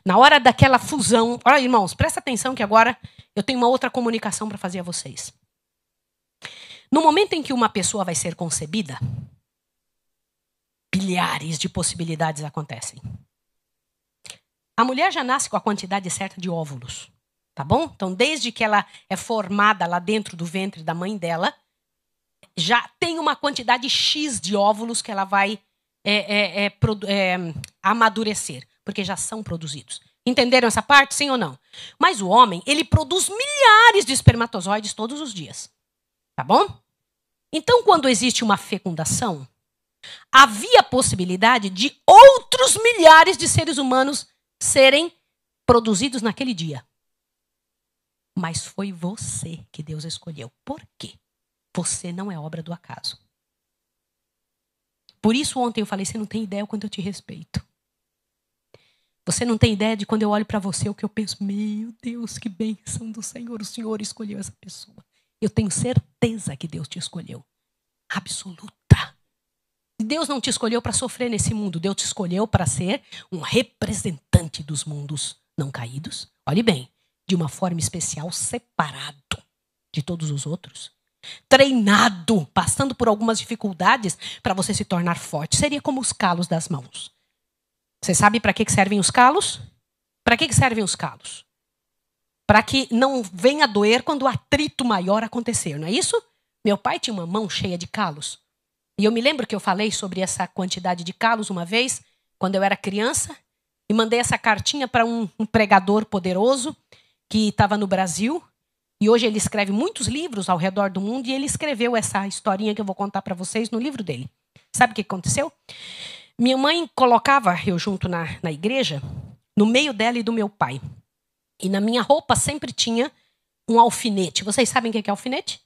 B: Na hora daquela fusão... Olha, irmãos, presta atenção que agora eu tenho uma outra comunicação para fazer a vocês. No momento em que uma pessoa vai ser concebida, bilhares de possibilidades acontecem. A mulher já nasce com a quantidade certa de óvulos, tá bom? Então, desde que ela é formada lá dentro do ventre da mãe dela, já tem uma quantidade X de óvulos que ela vai amadurecer, porque já são produzidos. Entenderam essa parte, sim ou não? Mas o homem, ele produz milhares de espermatozoides todos os dias. Tá bom? Então, quando existe uma fecundação, havia a possibilidade de outros milhares de seres humanos serem produzidos naquele dia. Mas foi você que Deus escolheu. Por quê? Você não é obra do acaso. Por isso ontem eu falei, você não tem ideia o quanto eu te respeito. Você não tem ideia de quando eu olho para você o que eu penso, meu Deus, que bênção do Senhor, o Senhor escolheu essa pessoa. Eu tenho certeza que Deus te escolheu. Absoluta. Deus não te escolheu para sofrer nesse mundo, Deus te escolheu para ser um representante dos mundos não caídos. Olhe bem, de uma forma especial, separado de todos os outros. Treinado, passando por algumas dificuldades para você se tornar forte. Seria como os calos das mãos. Você sabe para que servem os calos? Para que servem os calos? Para que não venha doer quando o atrito maior acontecer, não é isso? Meu pai tinha uma mão cheia de calos. E eu me lembro que eu falei sobre essa quantidade de calos uma vez, quando eu era criança, e mandei essa cartinha para um pregador poderoso que estava no Brasil. E hoje ele escreve muitos livros ao redor do mundo, e ele escreveu essa historinha que eu vou contar para vocês no livro dele. Sabe o que aconteceu? Minha mãe colocava eu junto na igreja, no meio dela e do meu pai. E na minha roupa sempre tinha um alfinete. Vocês sabem o que é alfinete?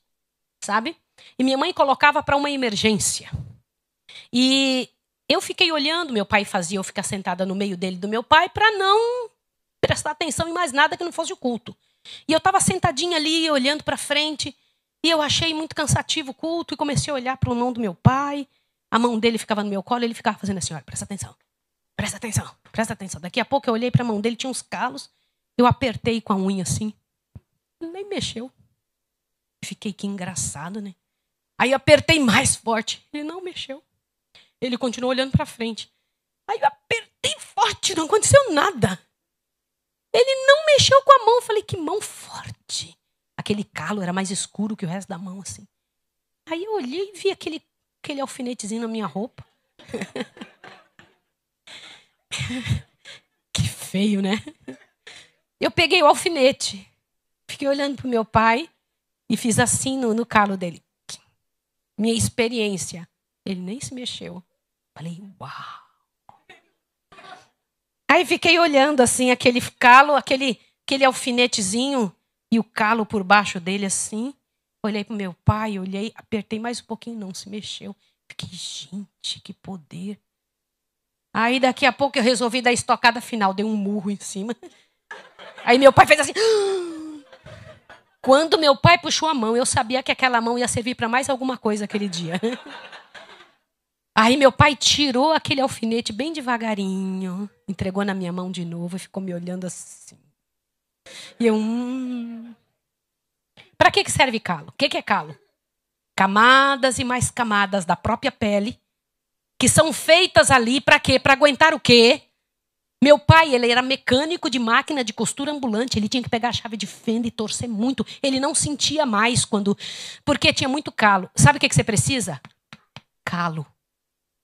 B: Sabe? E minha mãe colocava para uma emergência. E eu fiquei olhando, meu pai fazia eu ficar sentada no meio dele e do meu pai para não prestar atenção em mais nada que não fosse o culto. E eu estava sentadinha ali, olhando para frente, e eu achei muito cansativo o culto e comecei a olhar para o mão do meu pai. A mão dele ficava no meu colo e ele ficava fazendo assim, olha, presta atenção, presta atenção, presta atenção. Daqui a pouco eu olhei para a mão dele, tinha uns calos, eu apertei com a unha assim, ele nem mexeu. Fiquei que engraçado, né? Aí eu apertei mais forte, ele não mexeu. Ele continuou olhando para frente. Aí eu apertei forte, não aconteceu nada. Ele não mexeu com a mão, eu falei, que mão forte. Aquele calo era mais escuro que o resto da mão, assim. Aí eu olhei e vi aquele alfinetezinho na minha roupa. Que feio, né? Eu peguei o alfinete, fiquei olhando para o meu pai e fiz assim no calo dele. Minha experiência. Ele nem se mexeu. Falei, uau. Aí fiquei olhando assim, aquele calo, aquele alfinetezinho e o calo por baixo dele assim. Olhei para o meu pai, olhei, apertei mais um pouquinho, não se mexeu. Fiquei, gente, que poder. Aí daqui a pouco eu resolvi dar a estocada final, dei um murro em cima. Aí meu pai fez assim. Quando meu pai puxou a mão, eu sabia que aquela mão ia servir para mais alguma coisa aquele dia. Aí meu pai tirou aquele alfinete bem devagarinho, entregou na minha mão de novo e ficou me olhando assim. E eu... Para que serve calo? O que é calo? Camadas e mais camadas da própria pele, que são feitas ali para quê? Para aguentar o quê? Meu pai, ele era mecânico de máquina de costura ambulante. Ele tinha que pegar a chave de fenda e torcer muito. Ele não sentia mais porque tinha muito calo. Sabe o que você precisa? Calo.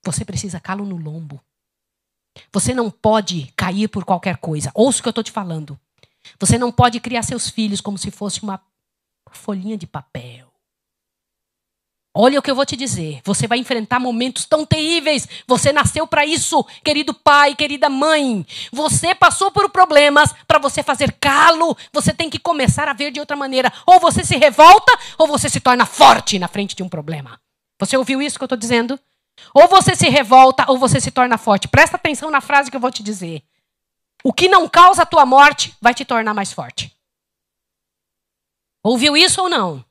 B: Você precisa calo no lombo. Você não pode cair por qualquer coisa. Ouça o que eu estou te falando. Você não pode criar seus filhos como se fosse uma folhinha de papel. Olha o que eu vou te dizer. Você vai enfrentar momentos tão terríveis. Você nasceu para isso, querido pai, querida mãe. Você passou por problemas para você fazer calo. Você tem que começar a ver de outra maneira. Ou você se revolta, ou você se torna forte na frente de um problema. Você ouviu isso que eu estou dizendo? Ou você se revolta, ou você se torna forte. Presta atenção na frase que eu vou te dizer. O que não causa a tua morte vai te tornar mais forte. Ouviu isso ou não?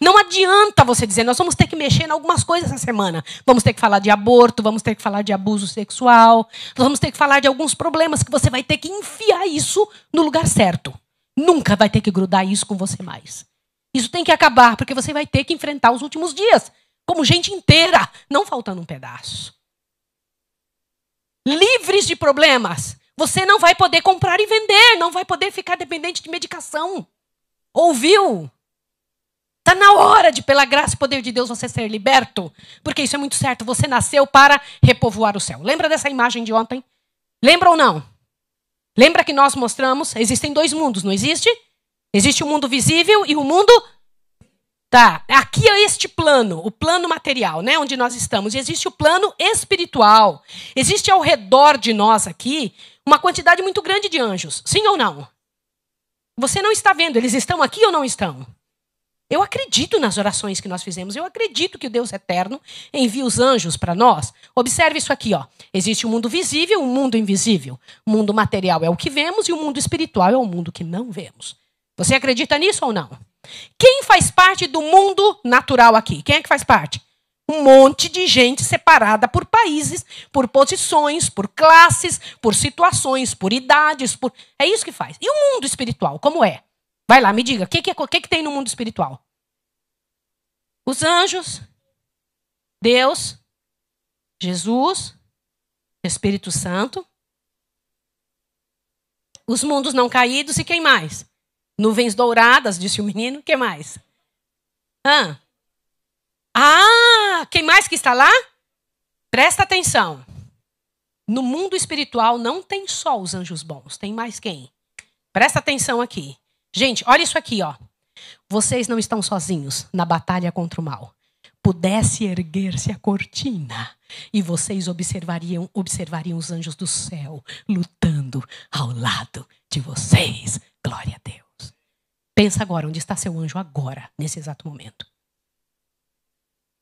B: Não adianta você dizer, nós vamos ter que mexer em algumas coisas essa semana. Vamos ter que falar de aborto, vamos ter que falar de abuso sexual, vamos ter que falar de alguns problemas que você vai ter que enfiar isso no lugar certo. Nunca vai ter que grudar isso com você mais. Isso tem que acabar, porque você vai ter que enfrentar os últimos dias, como gente inteira, não faltando um pedaço. Livres de problemas. Você não vai poder comprar e vender, não vai poder ficar dependente de medicação. Ouviu? Está na hora de, pela graça e poder de Deus, você ser liberto. Porque isso é muito certo. Você nasceu para repovoar o céu. Lembra dessa imagem de ontem? Lembra ou não? Lembra que nós mostramos, existem 2 mundos, não existe? Existe o mundo visível e o mundo... Tá, aqui é este plano, o plano material, né, onde nós estamos. E existe o plano espiritual. Existe ao redor de nós aqui uma quantidade muito grande de anjos. Sim ou não? Você não está vendo, eles estão aqui ou não estão? Eu acredito nas orações que nós fizemos. Eu acredito que o Deus eterno envia os anjos para nós. Observe isso aqui, ó. Existe o mundo visível e o mundo invisível. O mundo material é o que vemos e o mundo espiritual é o mundo que não vemos. Você acredita nisso ou não? Quem faz parte do mundo natural aqui? Quem é que faz parte? Um monte de gente separada por países, por posições, por classes, por situações, por idades. É isso que faz. E o mundo espiritual, como é? Vai lá, me diga, o que tem no mundo espiritual? Os anjos, Deus, Jesus, Espírito Santo, os mundos não caídos e quem mais? Nuvens douradas, disse o menino, o que mais? Quem mais que está lá? Presta atenção. No mundo espiritual não tem só os anjos bons, tem mais quem? Presta atenção aqui. Gente, olha isso aqui, ó. Vocês não estão sozinhos na batalha contra o mal. Pudesse erguer-se a cortina e vocês observariam os anjos do céu lutando ao lado de vocês. Glória a Deus. Pensa agora, onde está seu anjo agora, nesse exato momento?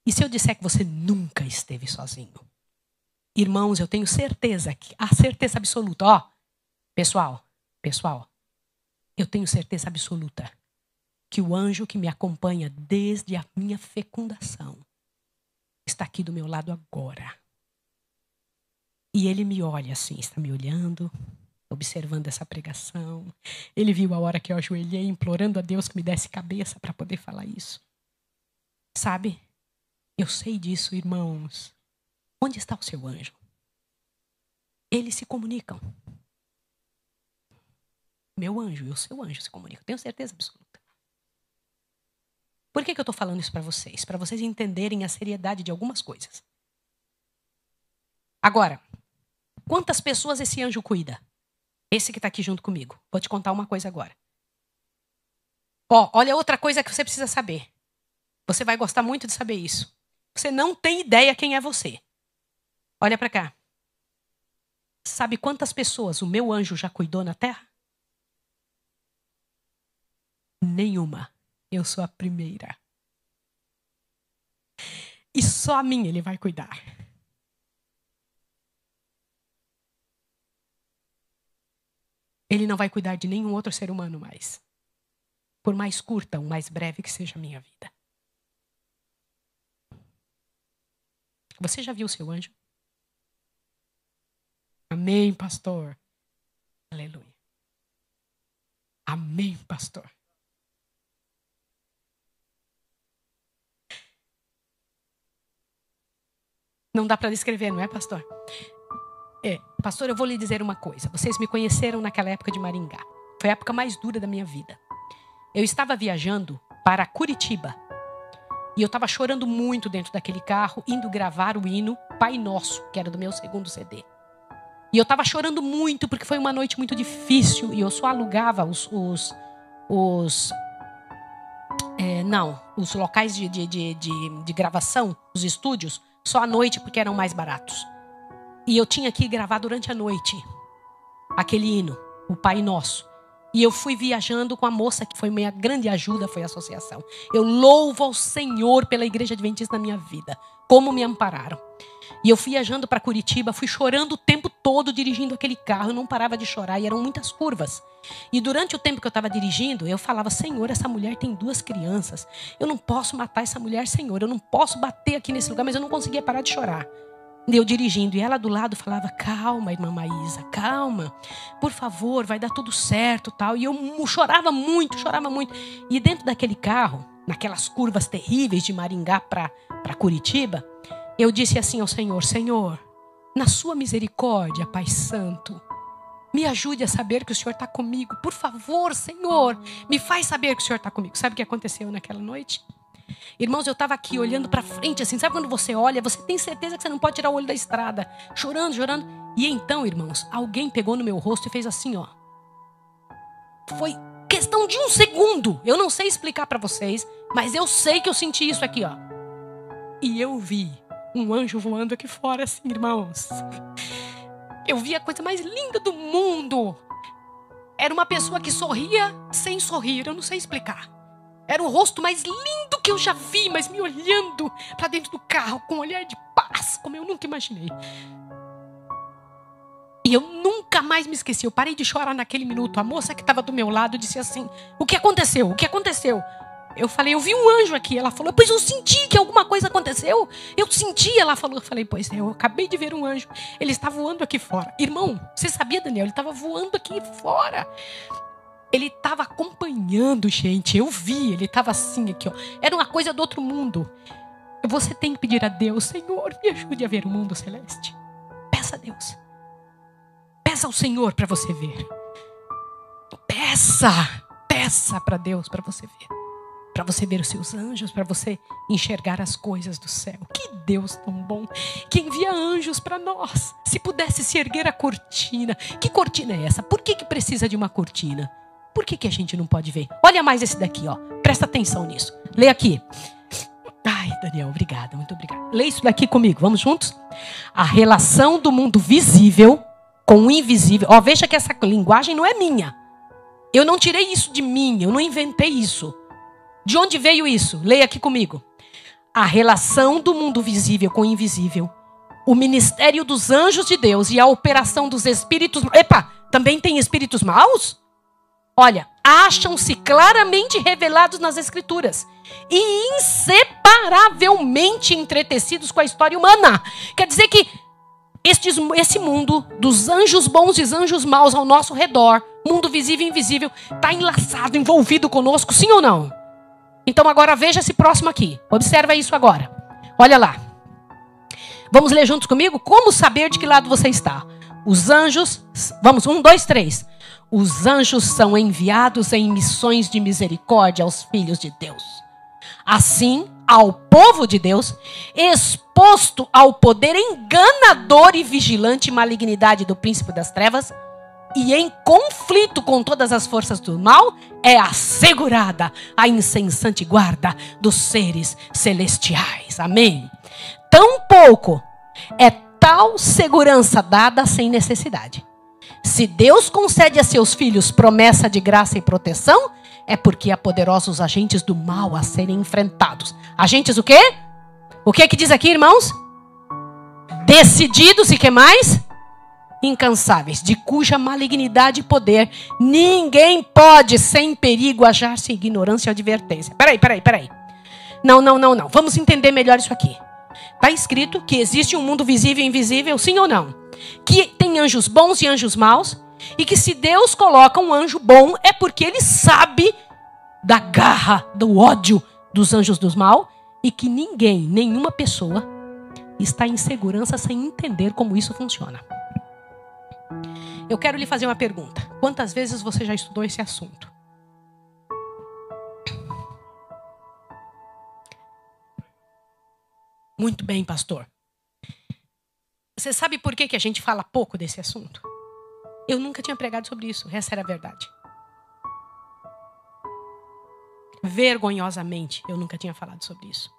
B: E se eu disser que você nunca esteve sozinho? Irmãos, eu tenho certeza, a certeza absoluta, ó. Pessoal, eu tenho certeza absoluta que o anjo que me acompanha desde a minha fecundação está aqui do meu lado agora. E ele me olha assim, está me olhando, observando essa pregação. Ele viu a hora que eu ajoelhei, implorando a Deus que me desse cabeça para poder falar isso. Sabe? Eu sei disso, irmãos. Onde está o seu anjo? Eles se comunicam. Meu anjo e o seu anjo se comunicam. Tenho certeza absoluta. Por que eu estou falando isso para vocês? Para vocês entenderem a seriedade de algumas coisas. Agora, quantas pessoas esse anjo cuida? Esse que está aqui junto comigo. Vou te contar uma coisa agora. Ó, olha outra coisa que você precisa saber. Você vai gostar muito de saber isso. Você não tem ideia quem é você. Olha para cá. Sabe quantas pessoas o meu anjo já cuidou na terra? Nenhuma. Eu sou a primeira. E só a mim ele vai cuidar. Ele não vai cuidar de nenhum outro ser humano mais. Por mais curta ou mais breve que seja a minha vida. Você já viu o seu anjo? Amém, pastor. Aleluia. Amém, pastor. Não dá para descrever, não é, pastor? Pastor, eu vou lhe dizer uma coisa. Vocês me conheceram naquela época de Maringá. Foi a época mais dura da minha vida. Eu estava viajando para Curitiba. E eu estava chorando muito dentro daquele carro, indo gravar o hino Pai Nosso, que era do meu segundo CD. E eu estava chorando muito, porque foi uma noite muito difícil. E eu só alugava os locais de gravação, os estúdios, só à noite, porque eram mais baratos. E eu tinha que gravar durante a noite aquele hino, o Pai Nosso. E eu fui viajando com a moça que foi minha grande ajuda, foi a associação. Eu louvo ao Senhor pela Igreja Adventista na minha vida. Como me ampararam. E eu fui viajando para Curitiba, fui chorando o tempo todo dirigindo aquele carro. Eu não parava de chorar e eram muitas curvas. E durante o tempo que eu estava dirigindo, eu falava: Senhor, essa mulher tem 2 crianças. Eu não posso matar essa mulher, Senhor. Eu não posso bater aqui nesse lugar, mas eu não conseguia parar de chorar. E eu dirigindo, e ela do lado falava: calma, irmã Maísa, calma, por favor, vai dar tudo certo, tal. E eu chorava muito. E dentro daquele carro, naquelas curvas terríveis de Maringá para Curitiba, eu disse assim ao Senhor: Senhor, na sua misericórdia, Pai Santo, me ajude a saber que o Senhor está comigo. Por favor, Senhor, me faz saber que o Senhor está comigo. Sabe o que aconteceu naquela noite? Irmãos, eu estava aqui olhando para frente, assim, sabe quando você olha, você tem certeza que você não pode tirar o olho da estrada, chorando, chorando. E então, irmãos, alguém pegou no meu rosto e fez assim, ó. Foi questão de 1 segundo. Eu não sei explicar para vocês, mas eu sei que eu senti isso aqui, ó. E eu vi um anjo voando aqui fora, assim, irmãos. Eu vi a coisa mais linda do mundo. Era uma pessoa que sorria sem sorrir, eu não sei explicar. Era o rosto mais lindo que eu já vi, mas me olhando para dentro do carro com um olhar de paz, como eu nunca imaginei. E eu nunca mais me esqueci. Eu parei de chorar naquele minuto. A moça que estava do meu lado disse assim: o que aconteceu? O que aconteceu? Eu falei: eu vi um anjo aqui. Ela falou: pois eu senti que alguma coisa aconteceu. Eu senti, ela falou. Eu falei: pois é, eu acabei de ver um anjo. Ele está voando aqui fora. Irmão, você sabia, Daniel? Ele estava voando aqui fora. Ele estava acompanhando, gente. Eu vi, ele estava assim aqui, ó. Era uma coisa do outro mundo. Você tem que pedir a Deus: Senhor, me ajude a ver o mundo celeste. Peça a Deus. Peça ao Senhor para você ver. Peça para Deus para você ver. Para você ver os seus anjos, para você enxergar as coisas do céu. Que Deus tão bom, que envia anjos para nós. Se pudesse se erguer a cortina. Que cortina é essa? Por que precisa de uma cortina? Por que a gente não pode ver? Olha mais esse daqui, ó. Presta atenção nisso. Lê aqui. Ai, Daniel, obrigada, muito obrigada. Lê isso daqui comigo, vamos juntos? A relação do mundo visível com o invisível. Ó, veja que essa linguagem não é minha. Eu não tirei isso de mim, eu não inventei isso. De onde veio isso? Leia aqui comigo. A relação do mundo visível com o invisível. O ministério dos anjos de Deus e a operação dos espíritos... Epa, também tem espíritos maus? Olha, acham-se claramente revelados nas Escrituras e inseparavelmente entretecidos com a história humana. Quer dizer que esse mundo dos anjos bons e anjos maus ao nosso redor, mundo visível e invisível, está enlaçado, envolvido conosco, sim ou não? Então agora veja esse próximo aqui. Observa isso agora. Olha lá. Vamos ler juntos comigo? Como saber de que lado você está? Os anjos... Vamos, 1, 2, 3. Os anjos são enviados em missões de misericórdia aos filhos de Deus. Assim, ao povo de Deus, exposto ao poder enganador e vigilante malignidade do príncipe das trevas, e em conflito com todas as forças do mal, é assegurada a incessante guarda dos seres celestiais. Amém? Tampouco é tal segurança dada sem necessidade. Se Deus concede a seus filhos promessa de graça e proteção, é porque há poderosos agentes do mal a serem enfrentados. Agentes o quê? O que diz aqui, irmãos? Decididos e que mais? Incansáveis, de cuja malignidade e poder ninguém pode, sem perigo, achar-se em ignorância ou advertência. Peraí. Não. Vamos entender melhor isso aqui. Está escrito que existe um mundo visível e invisível, sim ou não? Que tem anjos bons e anjos maus. E que se Deus coloca um anjo bom, é porque Ele sabe da garra, do ódio dos anjos dos mal. E que ninguém, nenhuma pessoa, está em segurança sem entender como isso funciona. Eu quero lhe fazer uma pergunta. Quantas vezes você já estudou esse assunto? Muito bem, pastor. Você sabe por que a gente fala pouco desse assunto? Eu nunca tinha pregado sobre isso, essa era a verdade. Vergonhosamente, eu nunca tinha falado sobre isso.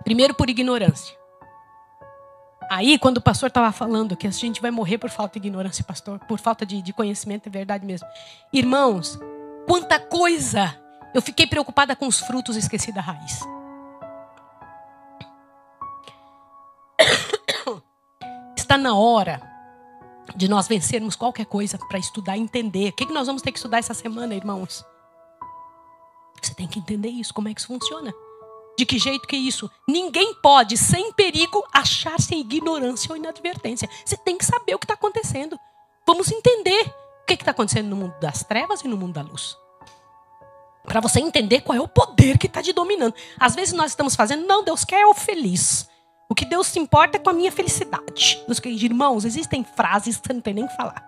B: Primeiro, por ignorância. Aí, quando o pastor estava falando que a gente vai morrer por falta de ignorância, pastor, por falta de conhecimento, é verdade mesmo. Irmãos, quanta coisa! Eu fiquei preocupada com os frutos e esqueci da raiz. Está na hora de nós vencermos qualquer coisa para estudar e entender. O que nós vamos ter que estudar essa semana, irmãos? Você tem que entender isso, como é que isso funciona. De que jeito que é isso? Ninguém pode, sem perigo, achar-se em ignorância ou inadvertência. Você tem que saber o que está acontecendo. Vamos entender o que está acontecendo no mundo das trevas e no mundo da luz. Para você entender qual é o poder que está te dominando. Às vezes nós estamos fazendo, não, Deus quer eu feliz. O que Deus se importa é com a minha felicidade. Meus queridos irmãos, existem frases que você não tem nem que falar.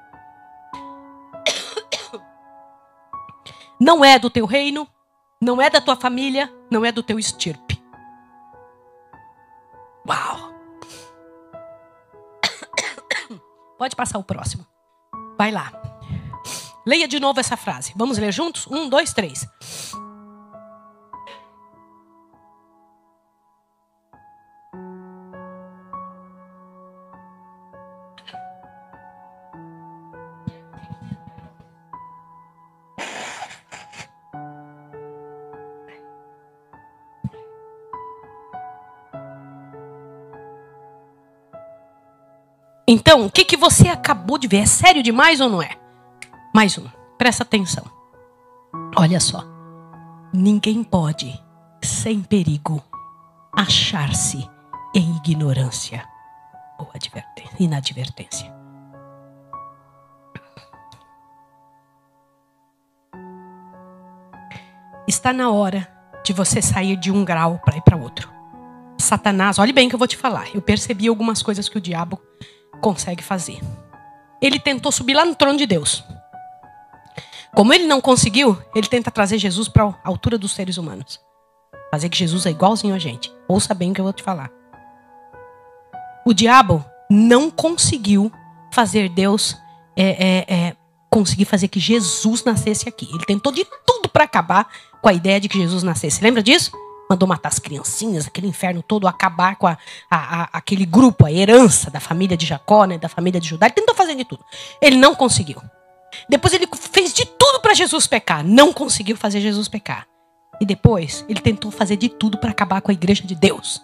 B: Não é do teu reino, não é da tua família, não é do teu estirpe. Uau! Pode passar o próximo. Vai lá. Leia de novo essa frase. Vamos ler juntos? 1, 2, 3. Então, o que você acabou de ver? É sério demais ou não é? Mais um. Presta atenção. Olha só. Ninguém pode, sem perigo, achar-se em ignorância ou inadvertência. Está na hora de você sair de um grau para ir para outro. Satanás, olhe bem o que eu vou te falar. Eu percebi algumas coisas que o diabo consegue fazer. Ele tentou subir lá no trono de Deus. Como ele não conseguiu, ele tenta trazer Jesus para a altura dos seres humanos. Fazer que Jesus é igualzinho a gente. Ouça bem o que eu vou te falar. O diabo não conseguiu fazer Deus conseguir fazer que Jesus nascesse aqui. Ele tentou de tudo para acabar com a ideia de que Jesus nascesse. Lembra disso? Mandou matar as criancinhas, aquele inferno todo, acabar com aquele grupo, a herança da família de Jacó, né, da família de Judá. Ele tentou fazer de tudo. Ele não conseguiu. Depois ele fez de tudo para Jesus pecar. Não conseguiu fazer Jesus pecar. E depois ele tentou fazer de tudo para acabar com a igreja de Deus.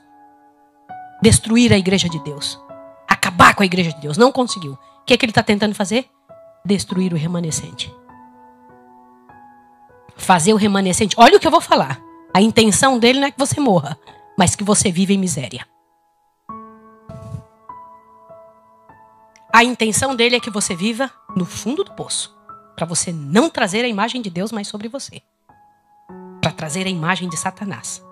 B: Destruir a igreja de Deus. Acabar com a igreja de Deus. Não conseguiu. O que é que ele está tentando fazer? Destruir o remanescente. Fazer o remanescente. Olha o que eu vou falar. A intenção dele não é que você morra, mas que você viva em miséria. A intenção dele é que você viva no fundo do poço. Para você não trazer a imagem de Deus mais sobre você. Para trazer a imagem de Satanás.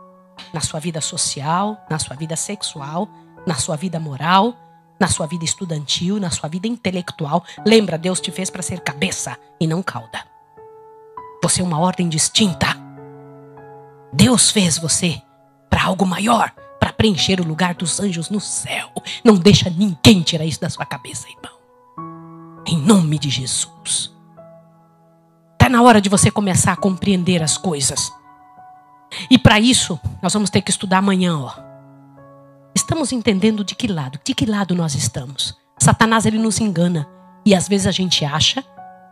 B: Na sua vida social, na sua vida sexual, na sua vida moral, na sua vida estudantil, na sua vida intelectual. Lembra, Deus te fez para ser cabeça e não cauda. Você é uma ordem distinta. Deus fez você para algo maior, para preencher o lugar dos anjos no céu. Não deixa ninguém tirar isso da sua cabeça, irmão. Em nome de Jesus. Está na hora de você começar a compreender as coisas. E para isso, nós vamos ter que estudar amanhã, ó. Estamos entendendo de que lado? De que lado nós estamos? Satanás, ele nos engana. E às vezes a gente acha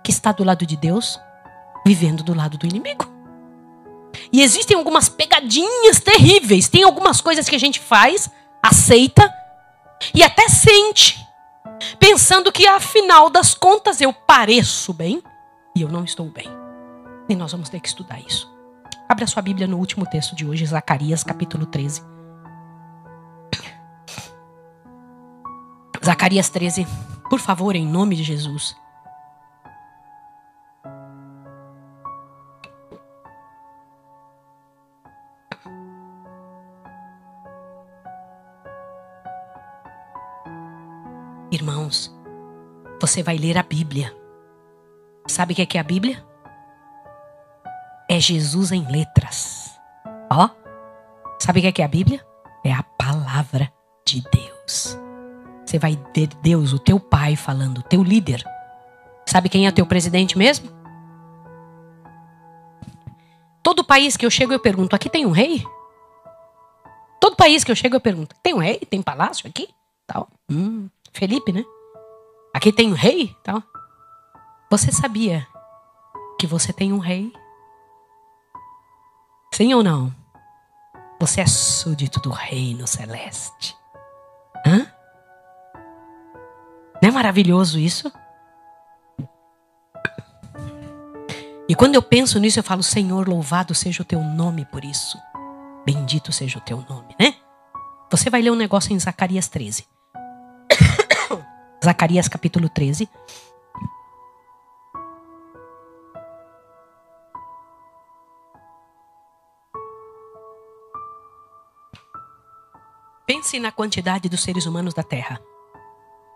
B: que está do lado de Deus, vivendo do lado do inimigo. E existem algumas pegadinhas terríveis. Tem algumas coisas que a gente faz, aceita e até sente, pensando que afinal das contas eu pareço bem e eu não estou bem. E nós vamos ter que estudar isso. Abra sua Bíblia no último texto de hoje, Zacarias capítulo 13. Zacarias 13, por favor, em nome de Jesus. Irmãos, você vai ler a Bíblia. Sabe o que é a Bíblia? É Jesus em letras. Ó, sabe o que é a Bíblia? É a palavra de Deus. Você vai ver Deus, o teu pai falando, o teu líder. Sabe quem é teu presidente mesmo? Todo país que eu chego eu pergunto, aqui tem um rei? Todo país que eu chego eu pergunto, tem um rei? Tem palácio aqui? Tal. Felipe, né? Aqui tem um rei? Tal. Você sabia que você tem um rei? Sim ou não? Você é súdito do reino celeste. Hã? Não é maravilhoso isso? E quando eu penso nisso, eu falo, Senhor, louvado seja o teu nome por isso. Bendito seja o teu nome, né? Você vai ler um negócio em Zacarias 13. Zacarias capítulo 13. Pense na quantidade dos seres humanos da Terra.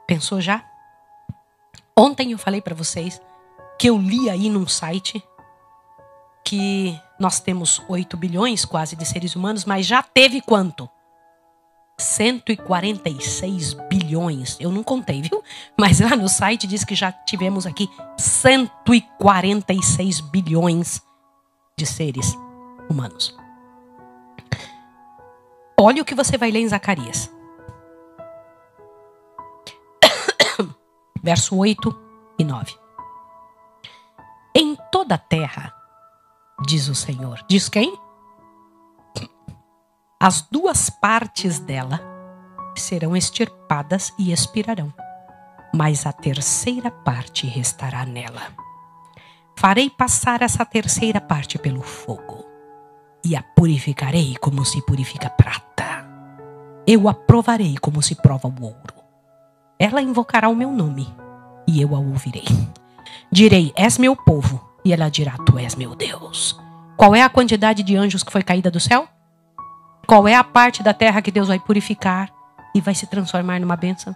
B: Pensou já? Ontem eu falei para vocês que eu li aí num site que nós temos 8 bilhões quase de seres humanos, mas já teve quanto? 146 bilhões. Eu não contei, viu? Mas lá no site diz que já tivemos aqui 146 bilhões de seres humanos. Olha o que você vai ler em Zacarias. Verso 8 e 9. Em toda a terra, diz o Senhor. Diz quem? As 2 partes dela serão extirpadas e expirarão, mas a 3ª parte restará nela. Farei passar essa 3ª parte pelo fogo e a purificarei como se purifica prata. Eu a provarei como se prova o ouro. Ela invocará o meu nome e eu a ouvirei. Direi, és meu povo, e ela dirá, tu és meu Deus. Qual é a quantidade de anjos que foi caída do céu? Qual é a parte da terra que Deus vai purificar e vai se transformar numa bênção?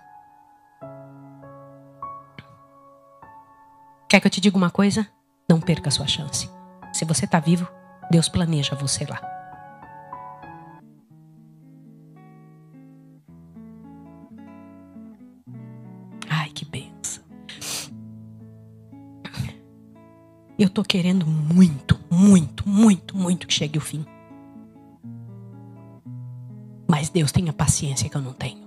B: Quer que eu te diga uma coisa? Não perca a sua chance. Se você está vivo, Deus planeja você lá. Ai, que bênção. Eu estou querendo muito, muito, muito, muito que chegue o fim. Mas Deus tem a paciência que eu não tenho.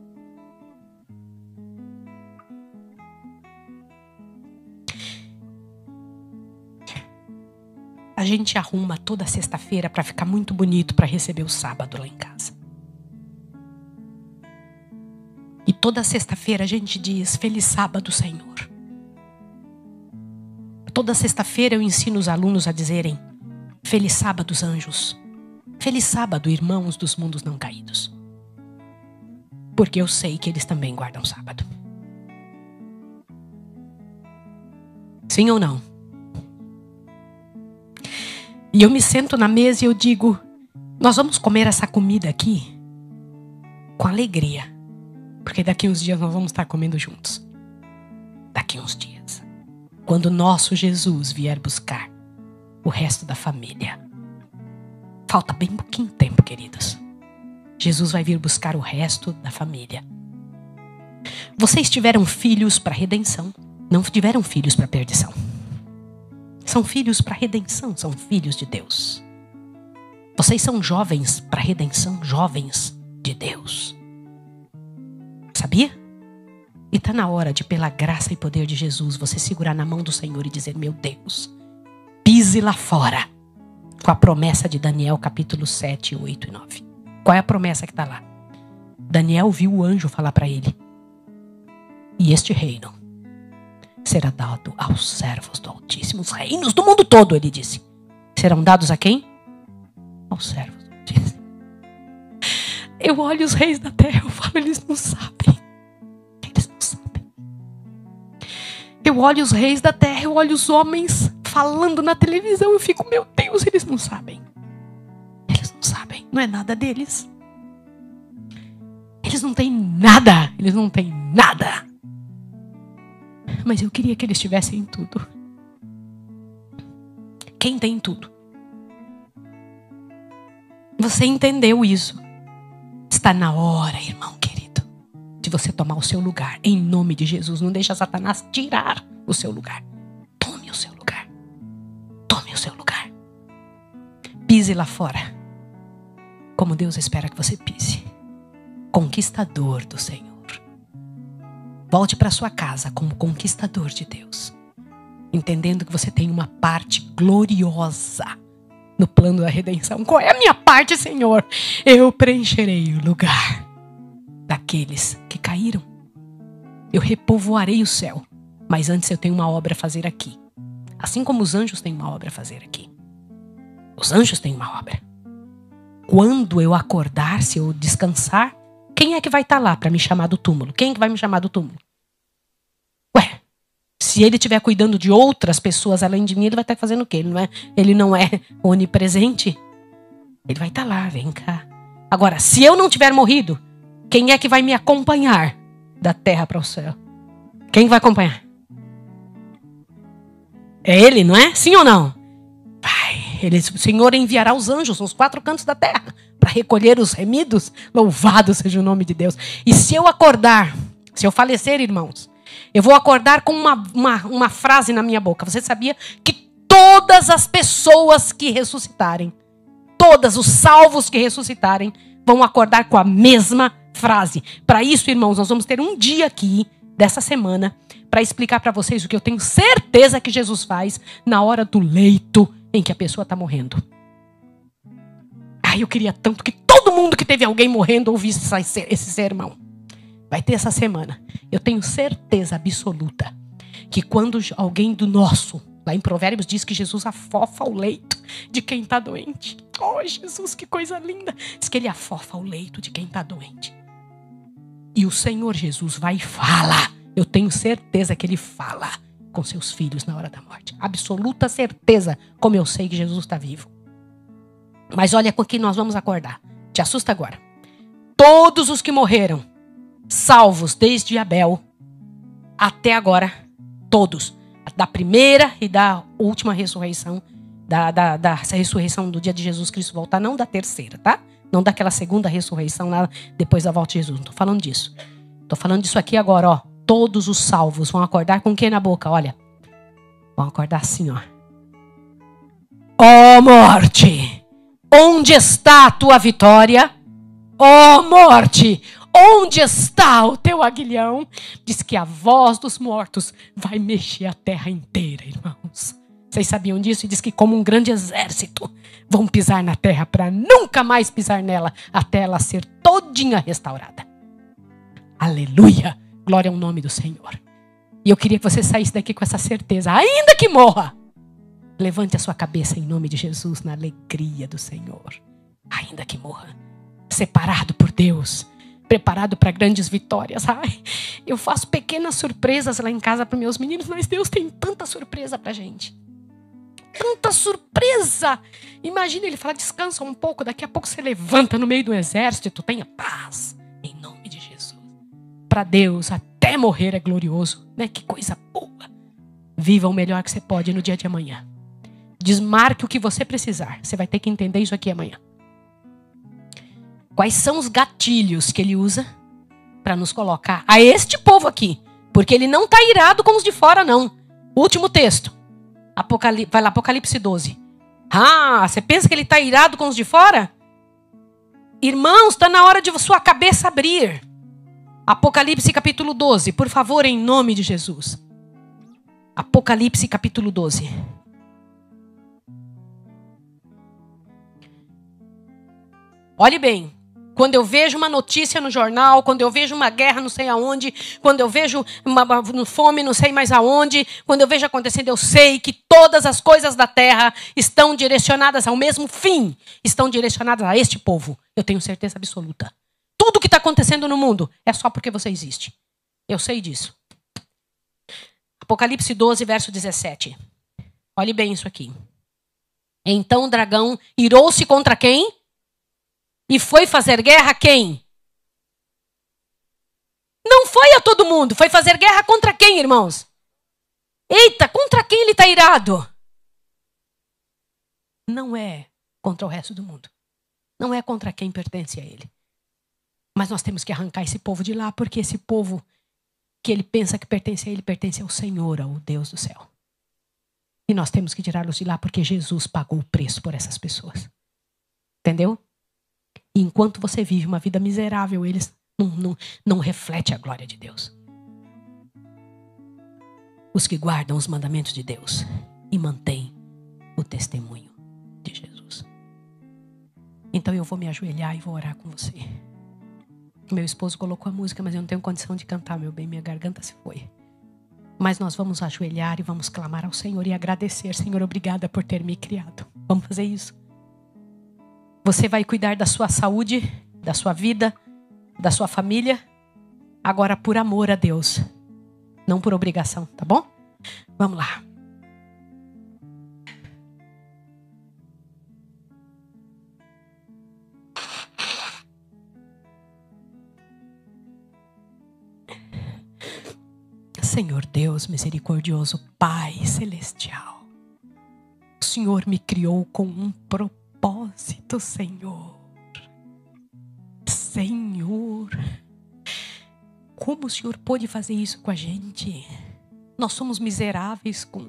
B: A gente arruma toda sexta-feira para ficar muito bonito para receber o sábado lá em casa. E toda sexta-feira a gente diz, feliz sábado, Senhor. Toda sexta-feira eu ensino os alunos a dizerem, feliz sábado, anjos. Feliz sábado, irmãos dos mundos não caídos. Porque eu sei que eles também guardam sábado. Sim ou não? E eu me sento na mesa e eu digo, nós vamos comer essa comida aqui com alegria. Porque daqui uns dias nós vamos estar comendo juntos. Daqui uns dias. Quando o nosso Jesus vier buscar o resto da família. Falta bem pouquinho tempo, queridos. Jesus vai vir buscar o resto da família. Vocês tiveram filhos para redenção. Não tiveram filhos para perdição. São filhos para redenção. São filhos de Deus. Vocês são jovens para redenção. Jovens de Deus. Sabia? E está na hora de, pela graça e poder de Jesus, você segurar na mão do Senhor e dizer, meu Deus, pise lá fora. Com a promessa de Daniel, capítulo 7, 8 e 9. Qual é a promessa que está lá? Daniel viu o anjo falar para ele. E este reino será dado aos servos do Altíssimo. Os reinos do mundo todo, ele disse. Serão dados a quem? Aos servos do Altíssimo. Eu olho os reis da terra, eu falo, eles não sabem. Eles não sabem. Eu olho os reis da terra, eu olho os homens falando na televisão, eu fico, meu Deus, eles não sabem. Eles não sabem, não é nada deles. Eles não têm nada, eles não têm nada. Mas eu queria que eles tivessem tudo. Quem tem tudo? Você entendeu isso? Está na hora, irmão querido, de você tomar o seu lugar. Em nome de Jesus, não deixa Satanás tirar o seu lugar. Tome o seu lugar. Tome o seu lugar. Pise lá fora. Como Deus espera que você pise. Conquistador do Senhor. Volte para sua casa como conquistador de Deus. Entendendo que você tem uma parte gloriosa no plano da redenção. Qual é a minha parte, Senhor? Eu preencherei o lugar daqueles que caíram. Eu repovoarei o céu. Mas antes eu tenho uma obra a fazer aqui. Assim como os anjos têm uma obra a fazer aqui. Os anjos têm uma obra. Quando eu acordar, se eu descansar, quem é que vai estar lá para me chamar do túmulo? Quem é que vai me chamar do túmulo? Ué, se ele estiver cuidando de outras pessoas além de mim, ele vai estar fazendo o quê? Ele não é onipresente? Ele vai estar lá, vem cá. Agora, se eu não tiver morrido, quem é que vai me acompanhar da terra para o céu? Quem vai acompanhar? É ele, não é? Sim ou não? Vai, O Senhor enviará os anjos nos 4 cantos da terra para recolher os remidos. Louvado seja o nome de Deus. E se eu acordar, se eu falecer, irmãos, eu vou acordar com uma frase na minha boca. Você sabia que todas as pessoas que ressuscitarem, todos os salvos que ressuscitarem, vão acordar com a mesma frase? Para isso, irmãos, nós vamos ter um dia aqui, dessa semana, para explicar para vocês o que eu tenho certeza que Jesus faz na hora do leito em que a pessoa está morrendo. Ai, eu queria tanto que todo mundo que teve alguém morrendo ouvisse esse sermão. Vai ter essa semana. Eu tenho certeza absoluta que quando alguém do nosso, lá em Provérbios diz que Jesus afofa o leito de quem está doente. Oh, Jesus, que coisa linda. Diz que ele afofa o leito de quem está doente. E o Senhor Jesus vai e fala. Eu tenho certeza que ele fala com seus filhos na hora da morte. Absoluta certeza, como eu sei que Jesus está vivo. Mas olha com que nós vamos acordar. Te assusta agora. Todos os que morreram, salvos desde Abel até agora, todos, da primeira e da última ressurreição, da ressurreição do dia de Jesus Cristo voltar, não da terceira, tá? Não daquela segunda ressurreição lá depois da volta de Jesus. Não estou falando disso. Estou falando disso aqui agora, ó. Todos os salvos vão acordar com o que na boca? Olha. Vão acordar assim, ó. Ó morte, onde está a tua vitória? Ó morte, onde está o teu aguilhão? Diz que a voz dos mortos vai mexer a terra inteira, irmãos. Vocês sabiam disso? E diz que como um grande exército vão pisar na terra para nunca mais pisar nela até ela ser todinha restaurada. Aleluia! Glória ao nome do Senhor. E eu queria que você saísse daqui com essa certeza. Ainda que morra, levante a sua cabeça em nome de Jesus na alegria do Senhor. Ainda que morra. Separado por Deus. Preparado para grandes vitórias. Ai, eu faço pequenas surpresas lá em casa para meus meninos, mas Deus tem tanta surpresa para a gente. Tanta surpresa. Imagina ele falar, descansa um pouco, daqui a pouco você levanta no meio do exército, tenha paz. Em nome de Jesus. Para Deus, até morrer é glorioso. Né? Que coisa boa. Viva o melhor que você pode no dia de amanhã. Desmarque o que você precisar. Você vai ter que entender isso aqui amanhã. Quais são os gatilhos que ele usa para nos colocar a este povo aqui? Porque ele não está irado com os de fora, não. Último texto. Vai lá, Apocalipse 12. Ah, você pensa que ele está irado com os de fora? Irmãos, está na hora de sua cabeça abrir. Apocalipse capítulo 12, por favor, em nome de Jesus. Apocalipse capítulo 12. Olhe bem. Quando eu vejo uma notícia no jornal, quando eu vejo uma guerra não sei aonde, quando eu vejo uma fome não sei mais aonde, quando eu vejo acontecendo, eu sei que todas as coisas da terra estão direcionadas ao mesmo fim, estão direcionadas a este povo. Eu tenho certeza absoluta. Tudo que está acontecendo no mundo é só porque você existe. Eu sei disso. Apocalipse 12, verso 17. Olhe bem isso aqui. Então o dragão irou-se contra quem? E foi fazer guerra a quem? Não foi a todo mundo. Foi fazer guerra contra quem, irmãos? Eita, contra quem ele está irado? Não é contra o resto do mundo. Não é contra quem pertence a ele. Mas nós temos que arrancar esse povo de lá, porque esse povo que ele pensa que pertence a ele, pertence ao Senhor, ao Deus do céu. E nós temos que tirá-los de lá, porque Jesus pagou o preço por essas pessoas. Entendeu? E enquanto você vive uma vida miserável, eles não refletem a glória de Deus. Os que guardam os mandamentos de Deus e mantêm o testemunho de Jesus. Então eu vou me ajoelhar e vou orar com você. Meu esposo colocou a música, mas eu não tenho condição de cantar, meu bem, minha garganta se foi. Mas nós vamos ajoelhar e vamos clamar ao Senhor e agradecer. Senhor, obrigada por ter me criado. Vamos fazer isso. Você vai cuidar da sua saúde, da sua vida, da sua família, agora por amor a Deus, não por obrigação, tá bom? Vamos lá. Senhor Deus misericordioso, Pai celestial, Senhor me criou com um propósito, Senhor. Senhor, como o Senhor pôde fazer isso com a gente? Nós somos miseráveis com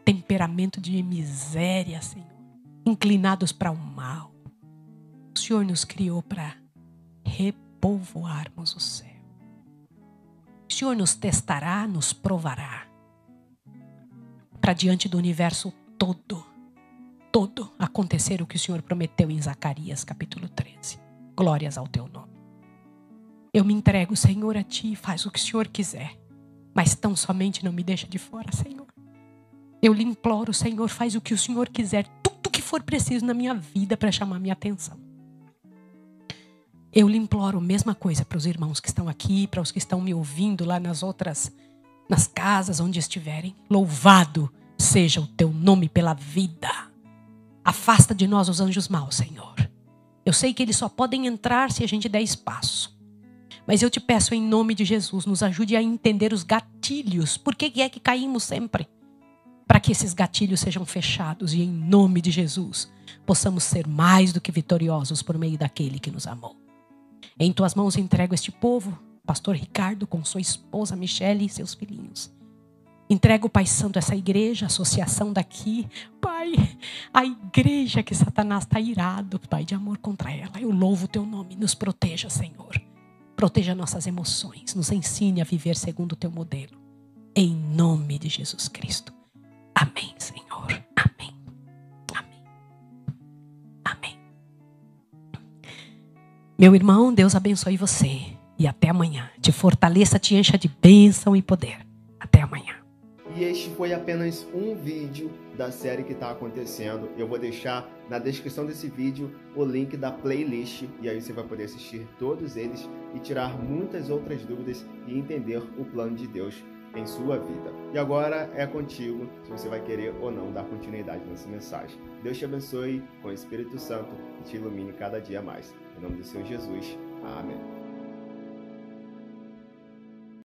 B: temperamento de miséria, Senhor, inclinados para o mal. O Senhor nos criou para repovoarmos o céu. O Senhor nos testará, nos provará, para diante do universo todo acontecer o que o Senhor prometeu em Zacarias capítulo 13. Glórias ao teu nome. Eu me entrego, Senhor, a ti, faz o que o Senhor quiser, mas tão somente não me deixa de fora, Senhor. Eu lhe imploro, Senhor, faz o que o Senhor quiser, tudo que for preciso na minha vida para chamar minha atenção. Eu lhe imploro a mesma coisa para os irmãos que estão aqui, para os que estão me ouvindo lá nas casas onde estiverem. Louvado seja o teu nome pela vida. Afasta de nós os anjos maus, Senhor. Eu sei que eles só podem entrar se a gente der espaço. Mas eu te peço em nome de Jesus, nos ajude a entender os gatilhos. Por que é que caímos sempre? Para que esses gatilhos sejam fechados e em nome de Jesus possamos ser mais do que vitoriosos por meio daquele que nos amou. Em tuas mãos entrego este povo, pastor Ricardo com sua esposa Michele e seus filhinhos. Entrego, Pai Santo, essa igreja, a associação daqui. Pai, a igreja que Satanás está irado, Pai, de amor contra ela. Eu louvo o teu nome, nos proteja, Senhor. Proteja nossas emoções, nos ensine a viver segundo o teu modelo. Em nome de Jesus Cristo. Amém, Senhor. Amém. Amém. Amém. Meu irmão, Deus abençoe você. E até amanhã. Te fortaleça, te encha de bênção e poder. Até amanhã.
A: E este foi apenas um vídeo da série que está acontecendo. Eu vou deixar na descrição desse vídeo o link da playlist. E aí você vai poder assistir todos eles e tirar muitas outras dúvidas e entender o plano de Deus em sua vida. E agora é contigo se você vai querer ou não dar continuidade nessa mensagem. Deus te abençoe com o Espírito Santo e te ilumine cada dia mais. Em nome do Senhor Jesus. Amém.